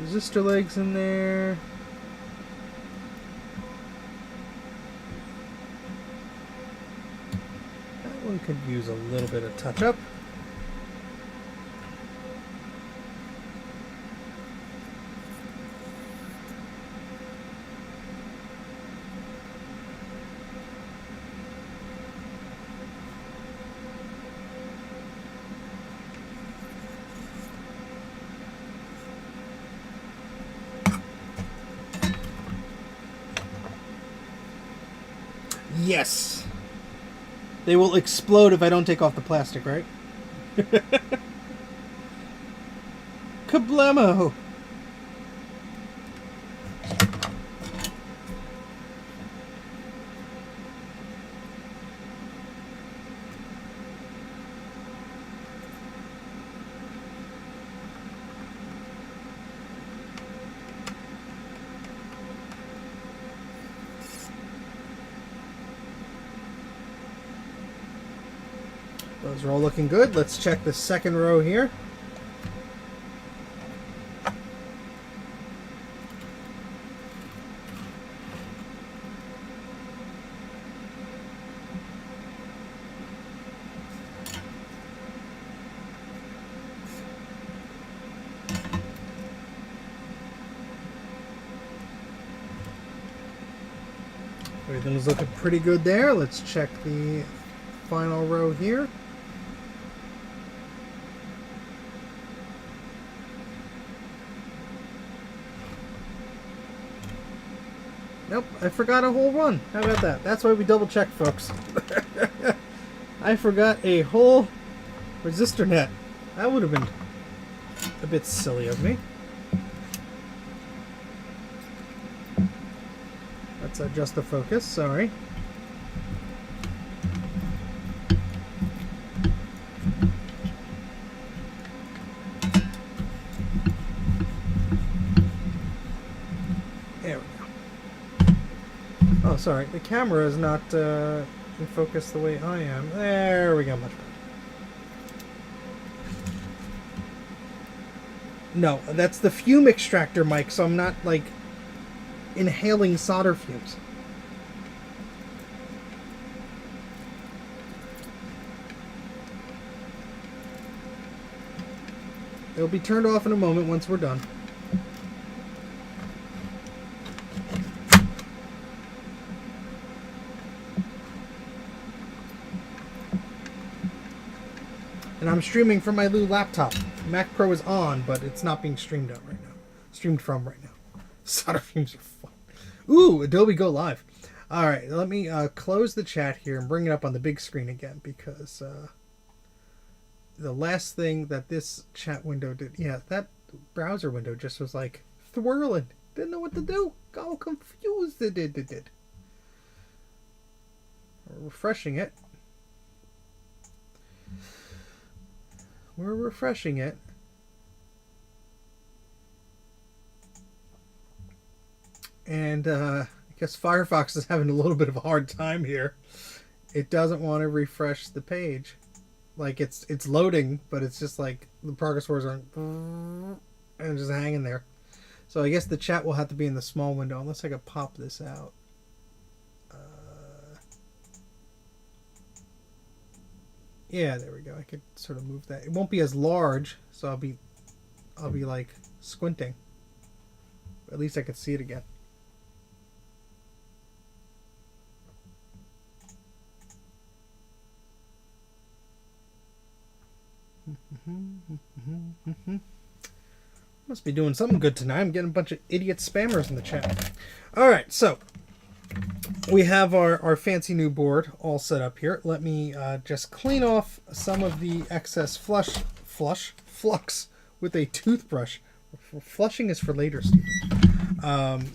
resistor legs in there. One could use a little bit of touch-up. Yes. They will explode if I don't take off the plastic, right? Kablamo! Those are all looking good. Let's check the second row here. Everything's looking pretty good there. Let's check the final row here. Nope, I forgot a whole run. How about that? That's why we double check, folks. I forgot a whole resistor net. That would have been a bit silly of me. Let's adjust the focus, sorry. There we go. Oh, sorry, the camera is not in focus the way I am. There we go, much better. No, that's the fume extractor mic, so I'm not, like, inhaling solder fumes. It'll be turned off in a moment once we're done. And I'm streaming from my new laptop. Mac Pro is on, but it's not being streamed out right now. Streamed from right now. Solder fumes are fun. Ooh, Adobe Go Live. All right, let me close the chat here and bring it up on the big screen again, because the last thing that this chat window did, yeah, that browser window just was like twirling. Didn't know what to do. Got all confused. It did. Refreshing it. We're refreshing it. And I guess Firefox is having a little bit of a hard time here. It doesn't want to refresh the page. Like it's loading, but it's just like the progress bars are and just hanging there. So I guess the chat will have to be in the small window unless I could pop this out. Yeah, there we go. I could sort of move that. It won't be as large, so I'll be like squinting. At least I could see it again. Must be doing something good tonight. I'm getting a bunch of idiot spammers in the chat. All right, so we have our fancy new board all set up here. Let me just clean off some of the excess flux with a toothbrush. Flushing is for later, Stephen.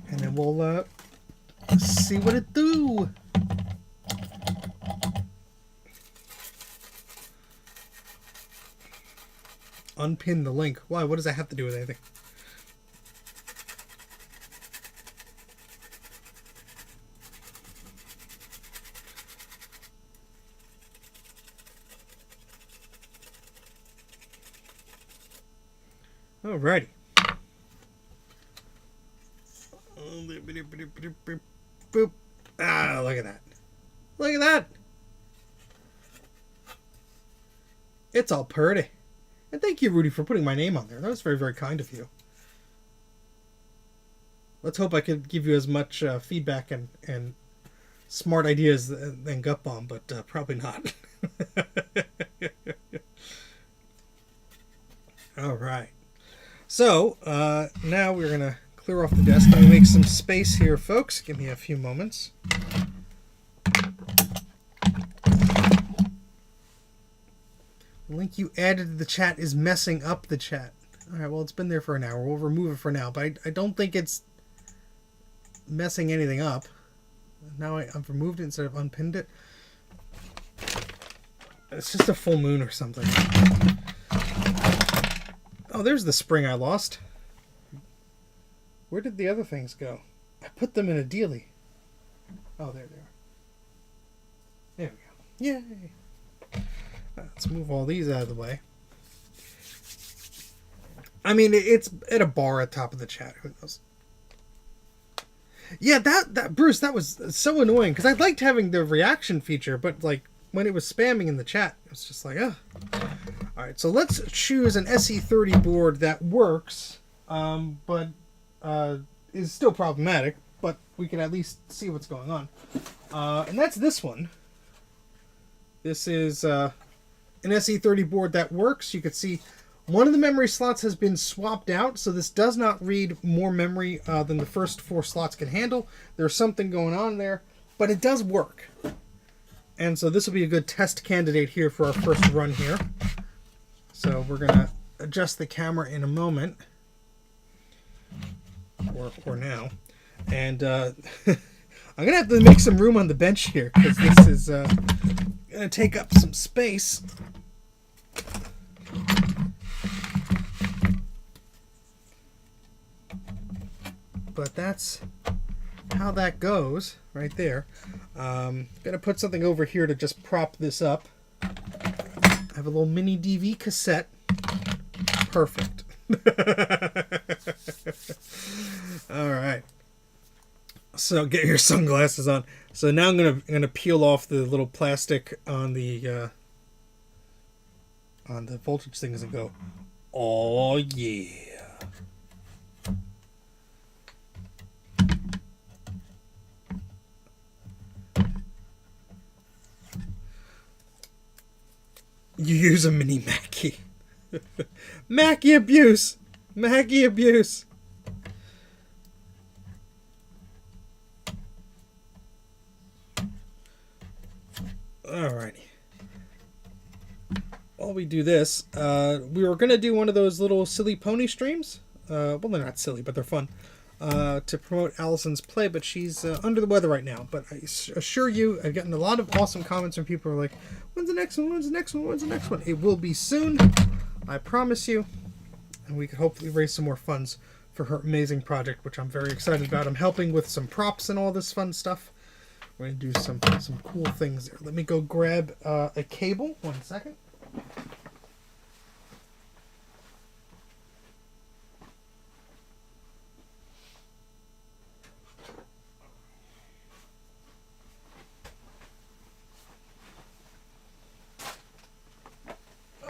And then we'll see what it do. Unpin the link. Why? What does that have to do with anything? Alrighty. Boop. Ah, look at that. Look at that. It's all pretty. And thank you, Rudy, for putting my name on there. That was very, very kind of you. Let's hope I could give you as much feedback and smart ideas than Gut Bomb, but probably not. All right. So now we're going to clear off the desk. Let me make some space here, folks. Give me a few moments. The link you added to the chat is messing up the chat. Alright, well, it's been there for an hour. We'll remove it for now, but I don't think it's messing anything up. Now I've removed it instead of unpinned it. It's just a full moon or something. Oh, there's the spring I lost. Where did the other things go? I put them in a dealie. Oh, there they are. There we go. Yay! Let's move all these out of the way. I mean, it's at a bar at the top of the chat. Who knows? Yeah, that Bruce, that was so annoying because I liked having the reaction feature, but like when it was spamming in the chat, it was just like, ugh. All right, so let's choose an SE30 board that works, but is still problematic, but we can at least see what's going on. And that's this one. This is an SE30 board that works. You can see one of the memory slots has been swapped out, so this does not read more memory than the first 4 slots can handle. There's something going on there, but it does work. And so this will be a good test candidate here for our first run here. So we're going to adjust the camera in a moment, or now. And I'm going to have to make some room on the bench here, because this is going to take up some space. But that's how that goes right there. I'm going to put something over here to just prop this up. I have a little mini DV cassette. Perfect. All right. So get your sunglasses on. So now I'm gonna peel off the little plastic on the voltage things and go, oh yeah. You use a mini Mackie. Mackie abuse. Mackie abuse. Alrighty. While we do this, we were going to do one of those little silly pony streams. Well, they're not silly, but they're fun. To promote Allison's play, but she's under the weather right now. But I assure you, I've gotten a lot of awesome comments from people who are like, when's the next one? When's the next one? When's the next one? It will be soon. I promise you. And we could hopefully raise some more funds for her amazing project, which I'm very excited about. I'm helping with some props and all this fun stuff. We're going to do some cool things there. Let me go grab a cable. 1 second.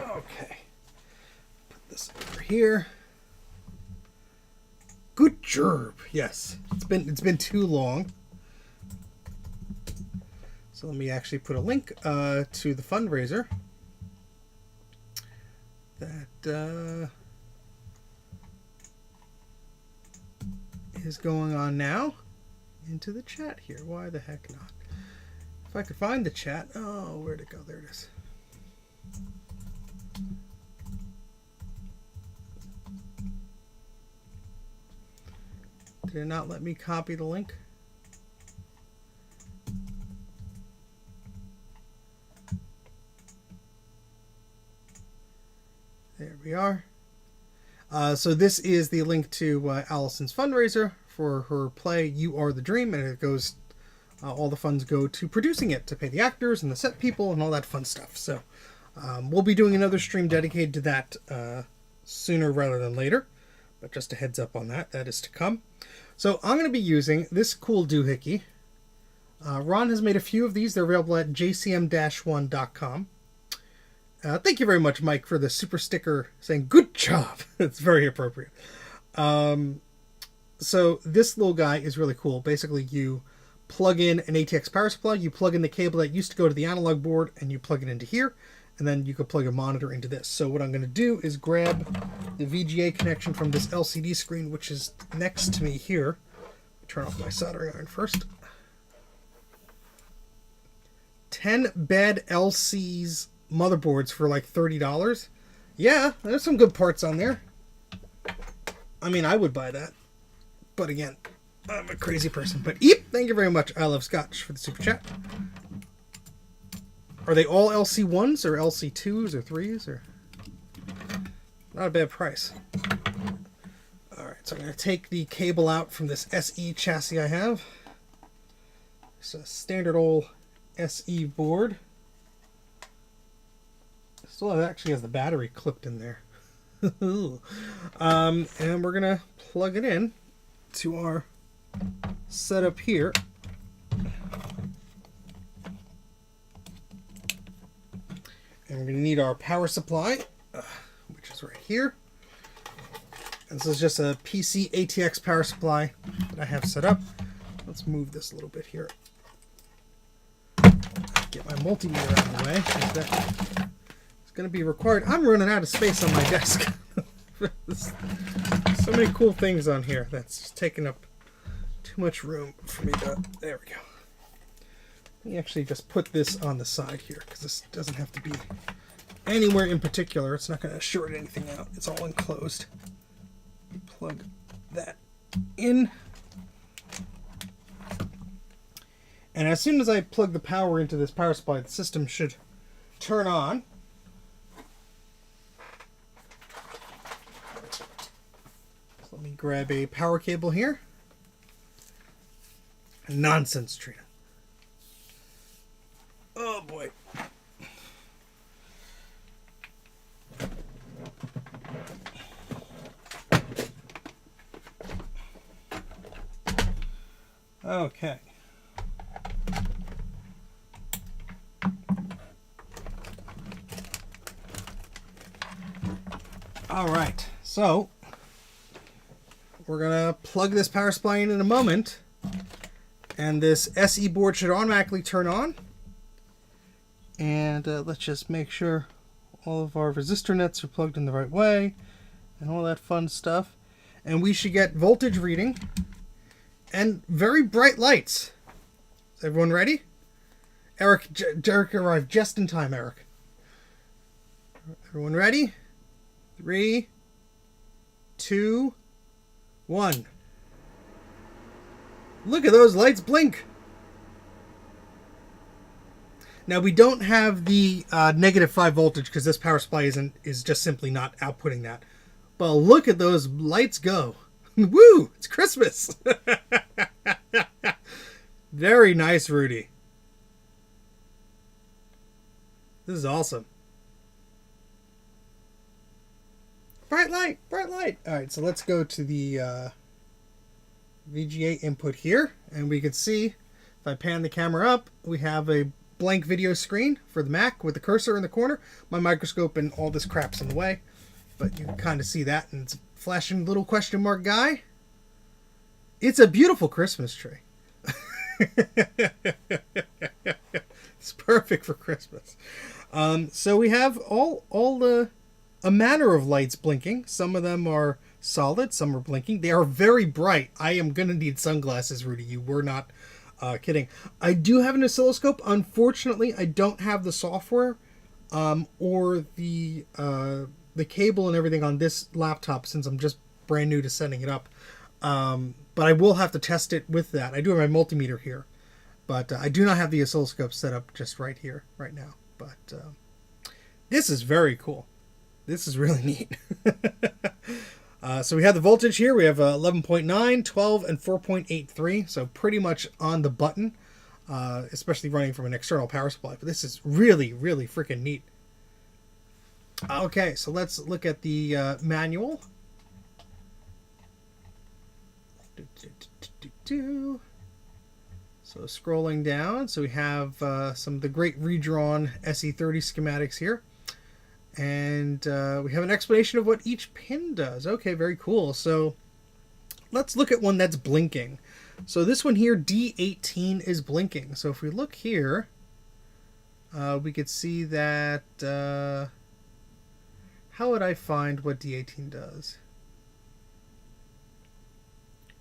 Okay. Put this over here. Good job. Yes. It's been too long. So let me actually put a link to the fundraiser that is going on now into the chat here. Why the heck not? If I could find the chat. Oh, where'd it go? There it is. Did it not let me copy the link? There we are. So this is the link to Allison's fundraiser for her play You Are the Dream, and it goes, all the funds go to producing it, to pay the actors and the set people and all that fun stuff. So we'll be doing another stream dedicated to that sooner rather than later, but just a heads up on that. That is to come. So I'm going to be using this cool doohickey. Ron has made a few of these. They're available at jcm-1.com. Thank you very much, Mike, for the super sticker saying, good job. It's very appropriate. So this little guy is really cool. Basically, you plug in an ATX power supply, you plug in the cable that used to go to the analog board, and you plug it into here, and then you can plug a monitor into this. So what I'm going to do is grab the VGA connection from this LCD screen, which is next to me here. Turn off my soldering iron first. 10 bad LC's motherboards for like $30. Yeah, there's some good parts on there. I mean, I would buy that. But again, I'm a crazy person. But Eep, thank you very much. I love Scotch for the super chat. Are they all LC1s or LC2s or 3s? Or not a bad price. Alright, so I'm going to take the cable out from this SE chassis I have. It's a standard old SE board. Still actually has the battery clipped in there. And we're going to plug it in to our setup here. And we're going to need our power supply, which is right here. And this is just a PC ATX power supply that I have set up. Let's move this a little bit here. Get my multimeter out of the way. It's going to be required. I'm running out of space on my desk. So many cool things on here that's just taking up too much room for me to... There we go. Let me actually just put this on the side here because this doesn't have to be anywhere in particular. It's not going to short anything out. It's all enclosed. Plug that in. And as soon as I plug the power into this power supply, the system should turn on. So let me grab a power cable here. Nonsense, Trina. Oh boy. Okay. All right. So we're going to plug this power supply in a moment, and this SE board should automatically turn on. And let's just make sure all of our resistor nets are plugged in the right way and all that fun stuff. And we should get voltage reading and very bright lights. Is everyone ready? Eric arrived just in time, Eric. Everyone ready? 3, 2, 1. Look at those lights blink. Now we don't have the -5 voltage because this power supply is just simply not outputting that. But look at those lights go. Woo! It's Christmas. Very nice, Rudy. This is awesome. Bright light, bright light. All right, so let's go to the VGA input here, and we can see if I pan the camera up, we have a blank video screen for the Mac with the cursor in the corner. My microscope and all this crap's in the way, but you can kind of see that, and it's a flashing little question mark guy. It's a beautiful Christmas tree. It's perfect for Christmas. So we have a manner of lights blinking. Some of them are solid, some are blinking. They are very bright. I am gonna need sunglasses, Rudy. You were not kidding. I do have an oscilloscope. Unfortunately, I don't have the software or the cable and everything on this laptop since I'm just brand new to setting it up. But I will have to test it with that. I do have my multimeter here, but I do not have the oscilloscope set up just right here, right now. But this is very cool. This is really neat. So we have the voltage here. We have 11.9, 12, and 4.83. So pretty much on the button, especially running from an external power supply. But this is really, really freaking neat. Okay, so let's look at the manual. So scrolling down, so we have some of the great redrawn SE30 schematics here. And we have an explanation of what each pin does. Okay, very cool. So let's look at one that's blinking. So this one here, D18, is blinking. So if we look here, we could see that... how how would I find what D18 does?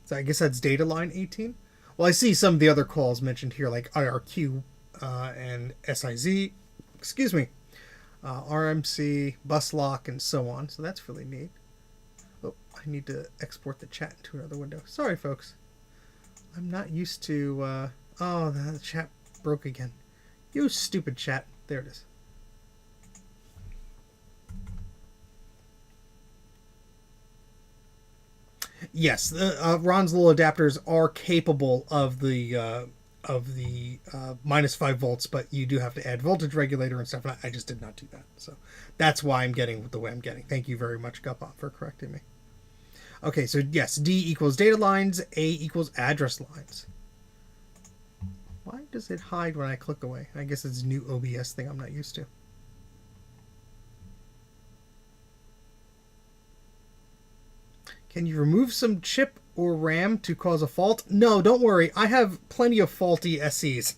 So I guess that's data line 18. Well, I see some of the other calls mentioned here, like IRQ and SIZ, excuse me, RMC, bus lock, and so on. So that's really neat. Oh, I need to export the chat into another window. Sorry, folks. I'm not used to... oh, the chat broke again. You stupid chat. There it is. Yes, Ron's little adapters are capable of the minus 5 volts, but you do have to add voltage regulator and stuff. And I just did not do that, so that's why I'm getting the way I'm getting. Thank you very much, Guppa, for correcting me. Okay, so yes, D equals data lines, A equals address lines. Why does it hide when I click away? I guess it's a new OBS thing I'm not used to. Can you remove some chip or RAM to cause a fault? No, don't worry. I have plenty of faulty SEs.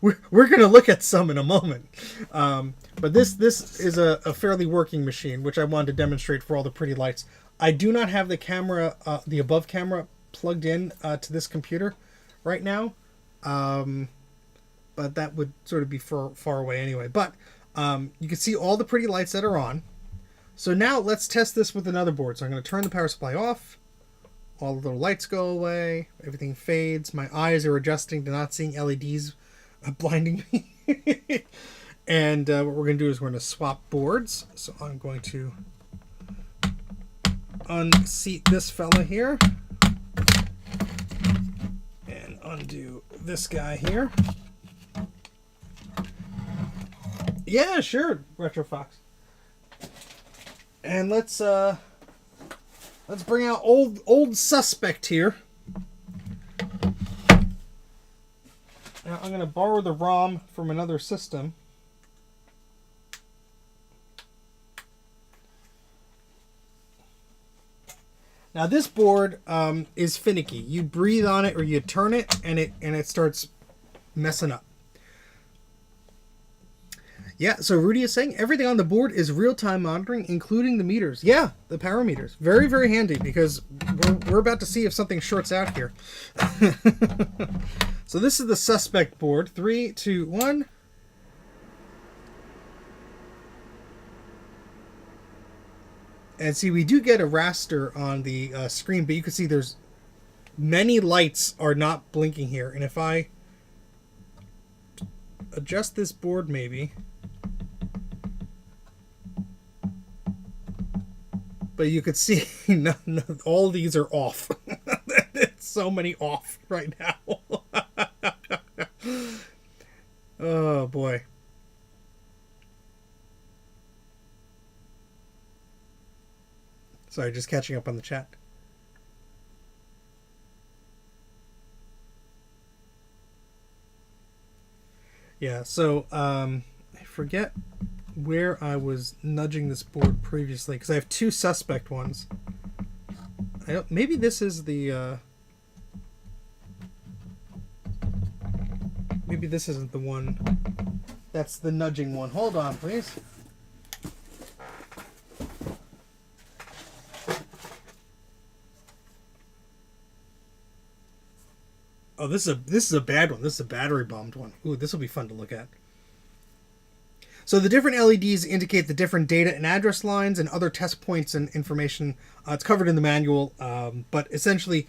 we're going to look at some in a moment. But this is a fairly working machine, which I wanted to demonstrate for all the pretty lights. I do not have the camera, the above camera, plugged in to this computer right now. But that would sort of be far away anyway. But you can see all the pretty lights that are on. So now let's test this with another board. So I'm going to turn the power supply off. All the little lights go away. Everything fades. My eyes are adjusting to not seeing LEDs blinding me. And what we're going to do is we're going to swap boards. So I'm going to unseat this fella here. And undo this guy here. Yeah, sure, Retro Fox. And let's bring out old suspect here. Now I'm going to borrow the ROM from another system. Now this board is finicky. You breathe on it or you turn it, and it starts messing up. Yeah, so Rudy is saying everything on the board is real-time monitoring, including the meters. Yeah, the power meters. Very, very handy, because we're about to see if something shorts out here. So this is the suspect board. 3, 2, 1. And see, we do get a raster on the screen, but you can see there's many lights are not blinking here. And if I adjust this board maybe... But you could see no, all these are off. It's so many off right now. Oh, boy. Sorry, just catching up on the chat. Yeah, so I forget where I was nudging this board previously, because I have 2 suspect ones. Maybe this is the maybe this isn't the one. That's the nudging one. Hold on, please. Oh, this is a bad one. This is a battery bombed one. Ooh, this will be fun to look at. So the different LEDs indicate the different data and address lines and other test points and information. It's covered in the manual, but essentially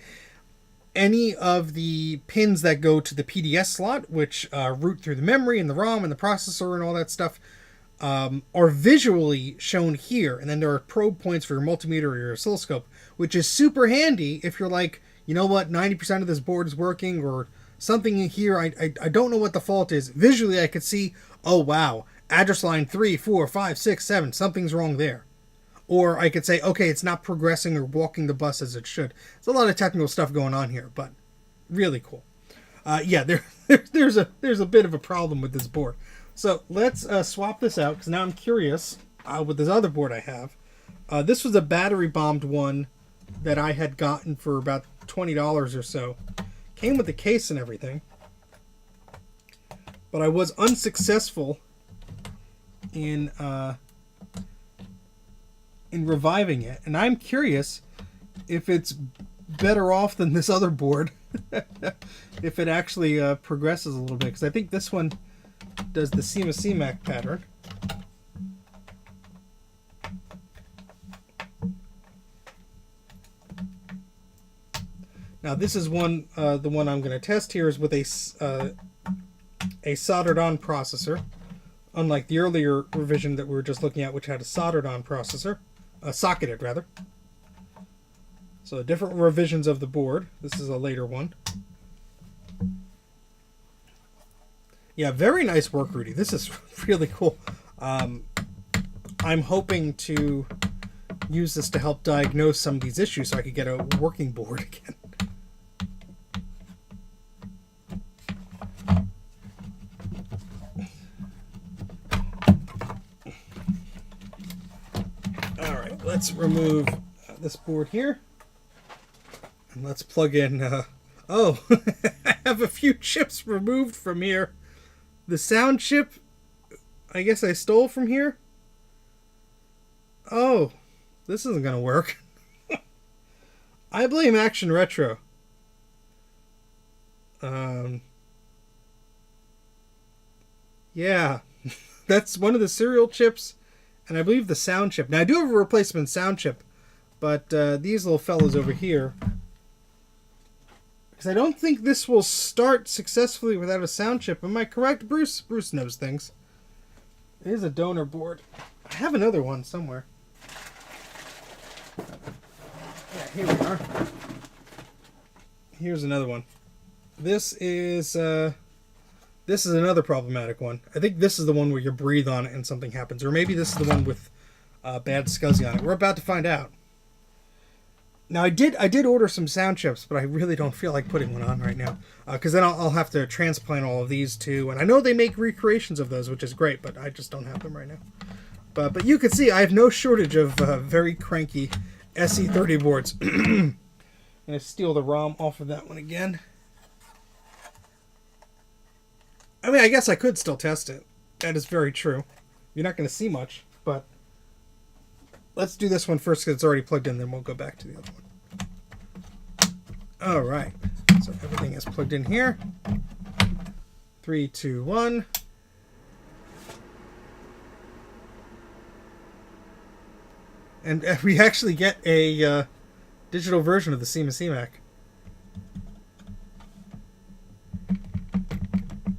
any of the pins that go to the PDS slot, which route through the memory and the ROM and the processor and all that stuff, are visually shown here. And then there are probe points for your multimeter or your oscilloscope, which is super handy if you're like, you know what, 90% of this board is working, or something in here, I don't know what the fault is. Visually, I could see, oh, wow, address line 3, 4, 5, 6, 7, something's wrong there. Or I could say, okay, it's not progressing or walking the bus as it should. There's a lot of technical stuff going on here, but really cool. Yeah, there's a bit of a problem with this board. So let's swap this out, because now I'm curious with this other board I have. This was a battery bombed one that I had gotten for about $20 or so. Came with the case and everything. But I was unsuccessful in in reviving it, and I'm curious if it's better off than this other board. If it actually progresses a little bit, because I think this one does the CMAC pattern. Now this is one, the one I'm going to test here is with a soldered-on processor, unlike the earlier revision that we were just looking at, which had a soldered-on processor, socketed rather. So different revisions of the board. This is a later one. Yeah, very nice work, Rudy. This is really cool. I'm hoping to use this to help diagnose some of these issues so I could get a working board again. Alright, let's remove this board here. And let's plug in... oh, I have a few chips removed from here. The sound chip, I guess I stole from here. Oh, this isn't going to work. I blame Action Retro. Yeah, that's one of the serial chips, and I believe the sound chip. Now, I do have a replacement sound chip, but these little fellas over here, because I don't think this will start successfully without a sound chip. Am I correct, Bruce? Bruce knows things. It is a donor board. I have another one somewhere. Yeah, here we are. Here's another one. This is another problematic one. I think this is the one where you breathe on it and something happens. Or maybe this is the one with bad SCSI on it. We're about to find out. Now, I did order some sound chips, but I really don't feel like putting one on right now. Because then I'll have to transplant all of these too. And I know they make recreations of those, which is great, but I just don't have them right now. But you can see I have no shortage of very cranky SE30 boards. I'm going to steal the ROM off of that one again. I mean, I guess I could still test it. That is very true. You're not going to see much, but let's do this one first because it's already plugged in, then we'll go back to the other one. All right. So everything is plugged in here. 3, 2, 1. And we actually get a digital version of the CMAC.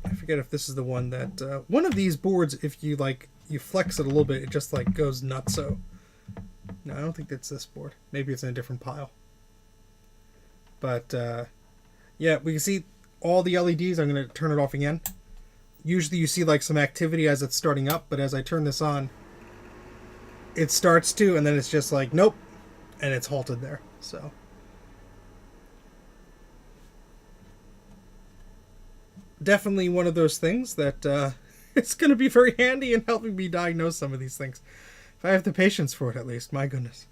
I forget if this is the one that... one of these boards, if you flex it a little bit, it just goes nutso. No, I don't think that's this board. Maybe it's in a different pile. But, yeah, we can see all the LEDs. I'm going to turn it off again. Usually you see some activity as it's starting up, but as I turn this on, it starts to, and then it's just nope, and it's halted there. So definitely one of those things that it's going to be very handy in helping me diagnose some of these things. If I have the patience for it, at least. My goodness.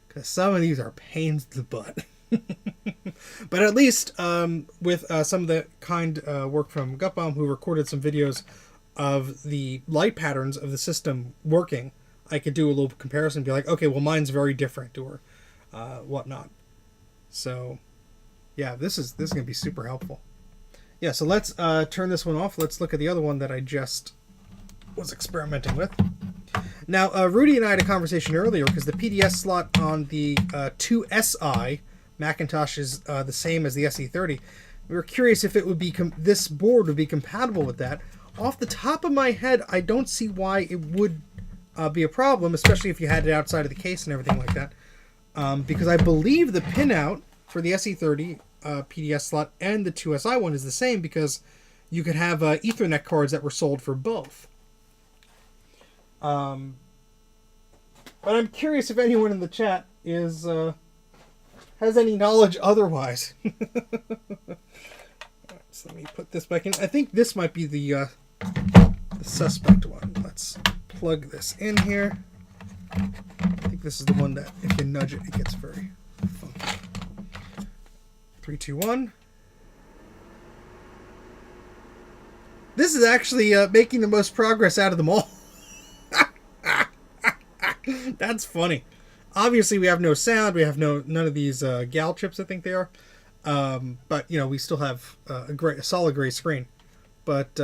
Because some of these are pains in the butt. But at least with some of the kind work from Gutbaum, who recorded some videos of the light patterns of the system working, I could do a little comparison and be like, okay, well, mine's very different, or whatnot. So, yeah, this is going to be super helpful. Yeah, so let's turn this one off. Let's look at the other one that I just was experimenting with. Now, Rudy and I had a conversation earlier because the PDS slot on the 2SI Macintosh is the same as the SE30. We were curious if it would be this board would be compatible with that. Off the top of my head, I don't see why it would be a problem, especially if you had it outside of the case and everything like that. Because I believe the pinout for the SE30 PDS slot and the 2SI one is the same, because you could have Ethernet cards that were sold for both. But I'm curious if anyone in the chat is has any knowledge otherwise. Right, so let me put this back in. I think this might be the suspect one. Let's plug this in here. I think this is the one that if you nudge it, it gets very funky. 3, 2, 1. This is actually making the most progress out of them all. That's funny. Obviously, we have no sound. We have none of these gal chips, I think they are. But you know, we still have a solid gray screen. But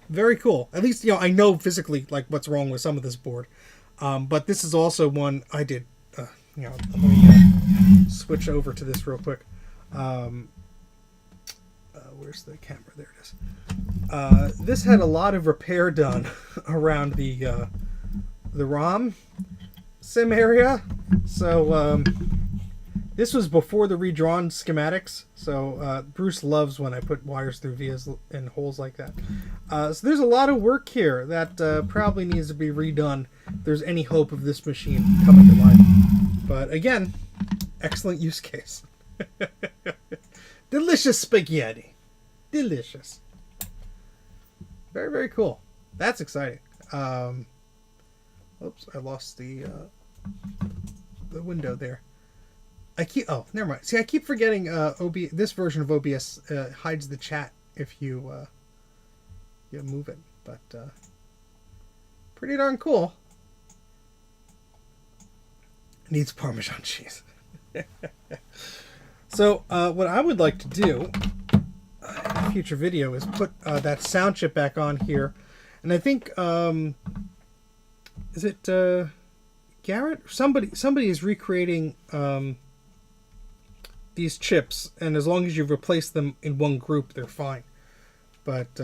very cool. At least, you know, I know physically like what's wrong with some of this board. But this is also one I did. You know, let me switch over to this real quick. Where's the camera? There it is. This had a lot of repair done around the ROM sim area. So this was before the redrawn schematics. So Bruce loves when I put wires through vias and holes like that. So there's a lot of work here that probably needs to be redone if there's any hope of this machine coming to life. But again, excellent use case. Delicious spaghetti. Delicious. Very, very cool. That's exciting. Oops, I lost the window there. Never mind. See, I keep forgetting this version of OBS hides the chat if you move it. But pretty darn cool. Needs Parmesan cheese. So what I would like to do in a future video is put that sound chip back on here. And I think, is it Garrett? Somebody is recreating these chips, and as long as you've replaced them in one group, they're fine. But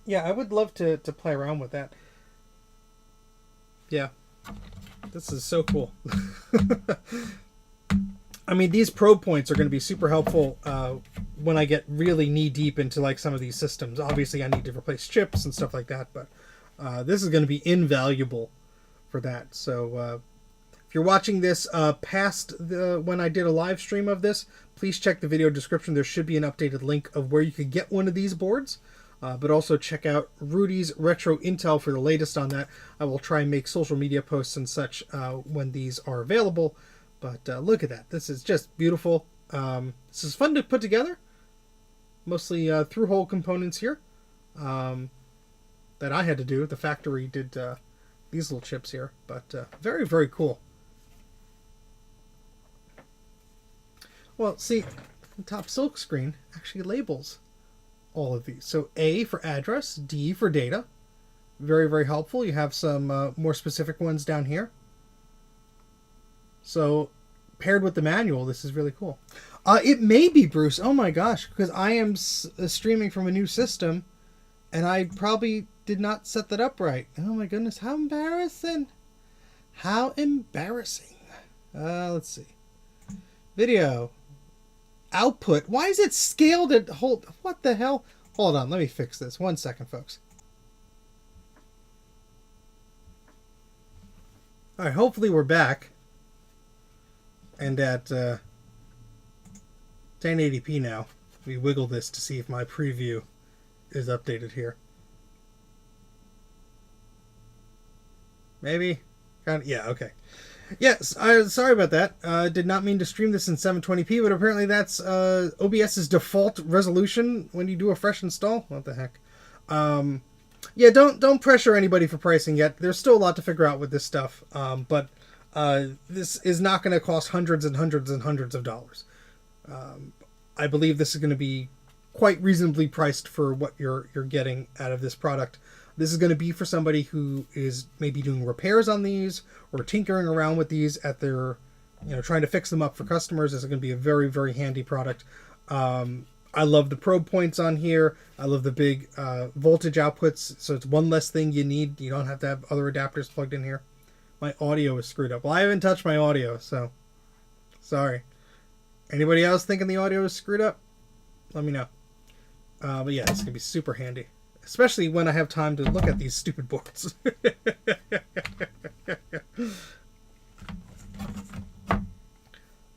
yeah, I would love to play around with that. Yeah, this is so cool. I mean, these probe points are going to be super helpful when I get really knee deep into like some of these systems. Obviously, I need to replace chips and stuff like that, but this is going to be invaluable for that. So if you're watching this past when I did a live stream of this, please check the video description. There should be an updated link of where you could get one of these boards. But also check out Rudy's Retro Intel for the latest on that. I will try and make social media posts and such when these are available. But look at that. This is just beautiful. This is fun to put together. Mostly through-hole components here that I had to do. The factory did these little chips here. But very, very cool. Well, see, the top silk screen actually labels all of these. So A for address, D for data. Very, very helpful. You have some more specific ones down here. So paired with the manual, this is really cool. It may be, Bruce. Oh my gosh, because I am streaming from a new system and I probably did not set that up right. Oh my goodness, how embarrassing. How embarrassing. Let's see. Video. Output. Why is it scaled at what the hell? Hold on, let me fix this. 1 second, folks. Alright, hopefully we're back. And at 1080p now. We wiggle this to see if my preview is updated here. Maybe? Yeah, okay. Yes, sorry about that. Did not mean to stream this in 720p, but apparently that's OBS's default resolution when you do a fresh install. What the heck? Yeah, don't pressure anybody for pricing yet. There's still a lot to figure out with this stuff. But this is not going to cost hundreds and hundreds and hundreds of dollars. I believe this is going to be quite reasonably priced for what you're getting out of this product. This is going to be for somebody who is maybe doing repairs on these or tinkering around with these at their, trying to fix them up for customers. This is going to be a very, very handy product. I love the probe points on here. I love the big voltage outputs. So it's one less thing you need. You don't have to have other adapters plugged in here. My audio is screwed up. Well, I haven't touched my audio, so sorry. Anybody else thinking the audio is screwed up? Let me know. But yeah, it's going to be super handy. Especially when I have time to look at these stupid boards.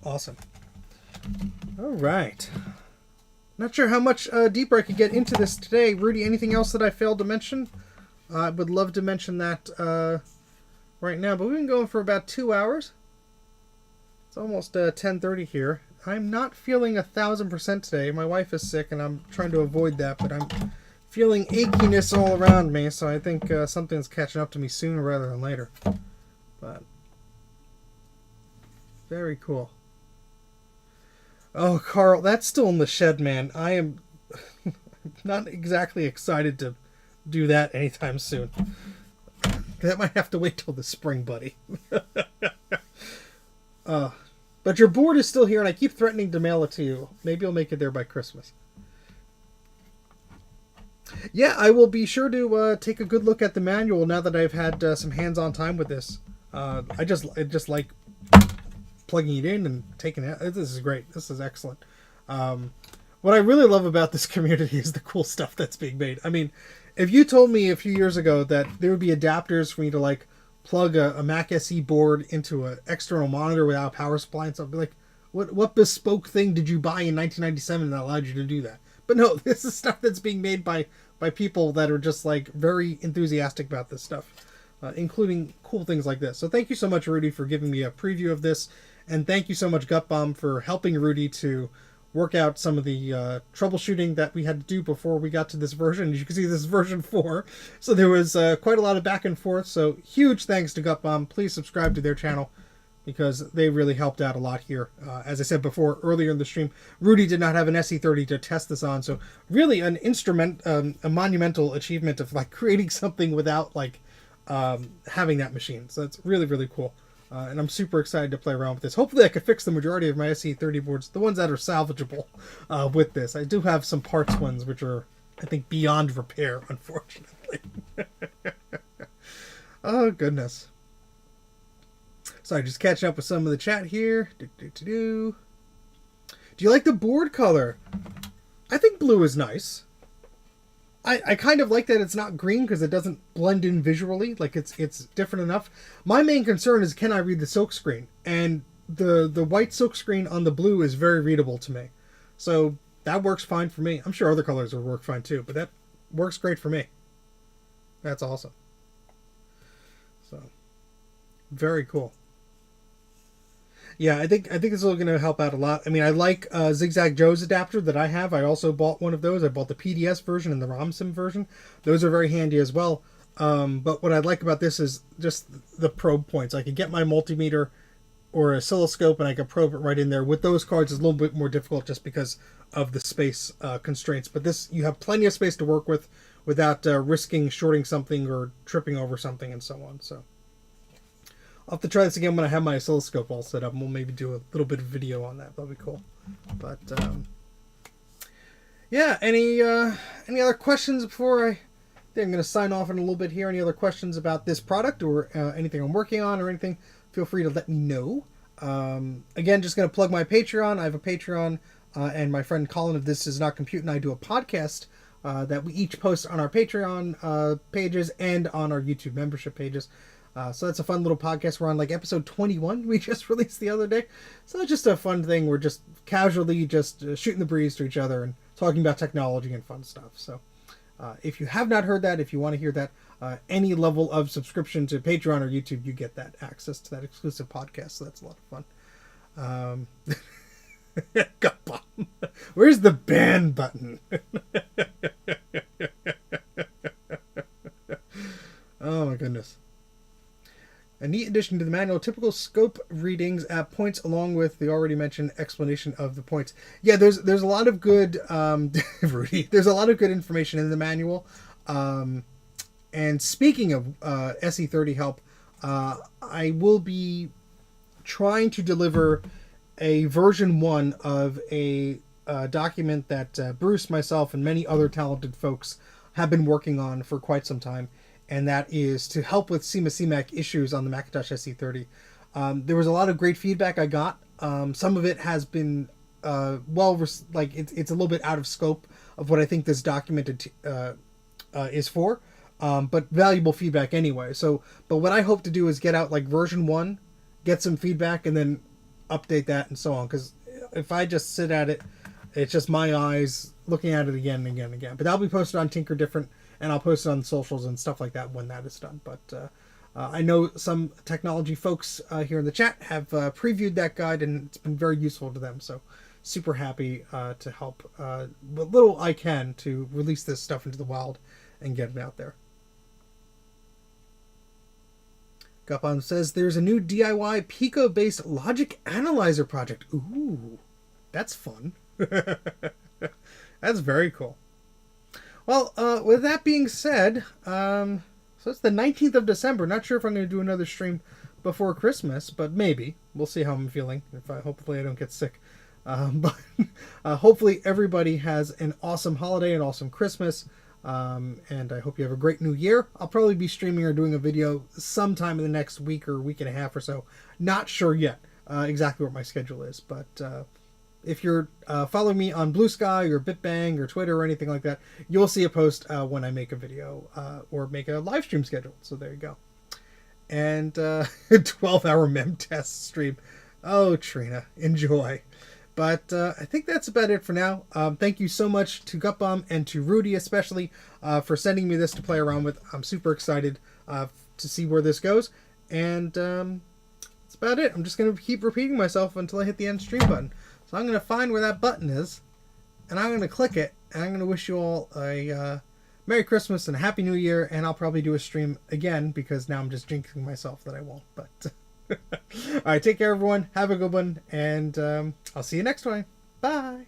Awesome. All right. Not sure how much deeper I could get into this today. Rudy, anything else that I failed to mention? I would love to mention that right now, but we've been going for about 2 hours. It's almost 10:30 here. I'm not feeling 1000% today. My wife is sick, and I'm trying to avoid that, but I'm feeling achiness all around me, so I think something's catching up to me sooner rather than later. But very cool. Oh, Carl, that's still in the shed, man. I am not exactly excited to do that anytime soon. That might have to wait till the spring, buddy. But your board is still here, and I keep threatening to mail it to you. Maybe I'll make it there by Christmas. Yeah, I will be sure to take a good look at the manual now that I've had some hands-on time with this. I just like plugging it in and taking it. This is great. This is excellent. What I really love about this community is the cool stuff that's being made. I mean, if you told me a few years ago that there would be adapters for me to like plug a Mac SE board into an external monitor without a power supply and stuff, I'd be like, what bespoke thing did you buy in 1997 that allowed you to do that? But no, this is stuff that's being made by people that are just like very enthusiastic about this stuff, including cool things like this. So thank you so much, Rudy, for giving me a preview of this, and thank you so much, Gutbomb, for helping Rudy to work out some of the troubleshooting that we had to do before we got to this version. As you can see, this is version 4, so there was quite a lot of back and forth. So huge thanks to Gutbomb. Please subscribe to their channel, because they really helped out a lot here. As I said before, earlier in the stream, Rudy did not have an SE30 to test this on, so really an a monumental achievement of like creating something without like having that machine. So it's really, really cool. And I'm super excited to play around with this. Hopefully I could fix the majority of my SE30 boards, the ones that are salvageable with this. I do have some parts ones which are, I think, beyond repair, unfortunately. Oh, goodness. Sorry, just catching up with some of the chat here. Do you like the board color? I think blue is nice. I kind of like that it's not green because it doesn't blend in visually. Like it's different enough. My main concern is, can I read the silk screen? And the white silk screen on the blue is very readable to me. So that works fine for me. I'm sure other colors will work fine too, but that works great for me. That's awesome. So very cool. Yeah, I think this is going to help out a lot. I mean, I like Zigzag Joe's adapter that I have. I also bought one of those. I bought the PDS version and the ROMSIM version. Those are very handy as well. But what I like about this is just the probe points. I could get my multimeter or oscilloscope and I could probe it right in there. With those cards, it's a little bit more difficult just because of the space constraints. But this, you have plenty of space to work with without risking shorting something or tripping over something and so on. So I'll have to try this again when I have my oscilloscope all set up, and we'll maybe do a little bit of video on that. That'll be cool. But yeah, any other questions before I think I'm going to sign off in a little bit here? Any other questions about this product or anything I'm working on or anything? Feel free to let me know. Again, just going to plug my Patreon. I have a Patreon, and my friend Colin of This Is Not Compute and I do a podcast that we each post on our Patreon pages and on our YouTube membership pages. So that's a fun little podcast. We're on like episode 21 we just released the other day. So it's just a fun thing. We're just casually just shooting the breeze to each other and talking about technology and fun stuff. So if you have not heard that, if you want to hear that, any level of subscription to Patreon or YouTube, you get that access to that exclusive podcast. So that's a lot of fun. Where's the ban button? Oh my goodness. A neat addition to the manual, typical scope readings at points along with the already mentioned explanation of the points. Yeah, there's a lot of good, Rudy, there's a lot of good information in the manual. And speaking of SE30 help, I will be trying to deliver a version 1 of a document that Bruce, myself, and many other talented folks have been working on for quite some time. And that is to help with CMAC issues on the Macintosh SE30. There was a lot of great feedback I got. Some of it has been it's a little bit out of scope of what I think this document is for, but valuable feedback anyway. But what I hope to do is get out like version 1, get some feedback, and then update that and so on. Because if I just sit at it, it's just my eyes looking at it again and again and again. But that'll be posted on Tinker Different. And I'll post it on socials and stuff like that when that is done. But I know some technology folks here in the chat have previewed that guide, and it's been very useful to them. So super happy to help what little I can to release this stuff into the wild and get it out there. Gupon says there's a new DIY Pico-based logic analyzer project. Ooh, that's fun. That's very cool. Well, with that being said, so it's the 19th of December. Not sure if I'm going to do another stream before Christmas, but maybe. We'll see how I'm feeling. Hopefully I don't get sick. But hopefully everybody has an awesome holiday, an awesome Christmas, and I hope you have a great new year. I'll probably be streaming or doing a video sometime in the next week or week and a half or so. Not sure yet exactly what my schedule is, but if you're following me on Blue Sky or BitBang or Twitter or anything like that, you'll see a post when I make a video or make a live stream schedule. So there you go. And 12-hour mem test stream. Oh, Trina, enjoy. But I think that's about it for now. Thank you so much to Gutbomb and to Rudy especially for sending me this to play around with. I'm super excited to see where this goes. And that's about it. I'm just going to keep repeating myself until I hit the end stream button. So I'm going to find where that button is, and I'm going to click it, and I'm going to wish you all a Merry Christmas and a Happy New Year, and I'll probably do a stream again, because now I'm just jinxing myself that I won't. But all right, take care, everyone. Have a good one, and I'll see you next time. Bye.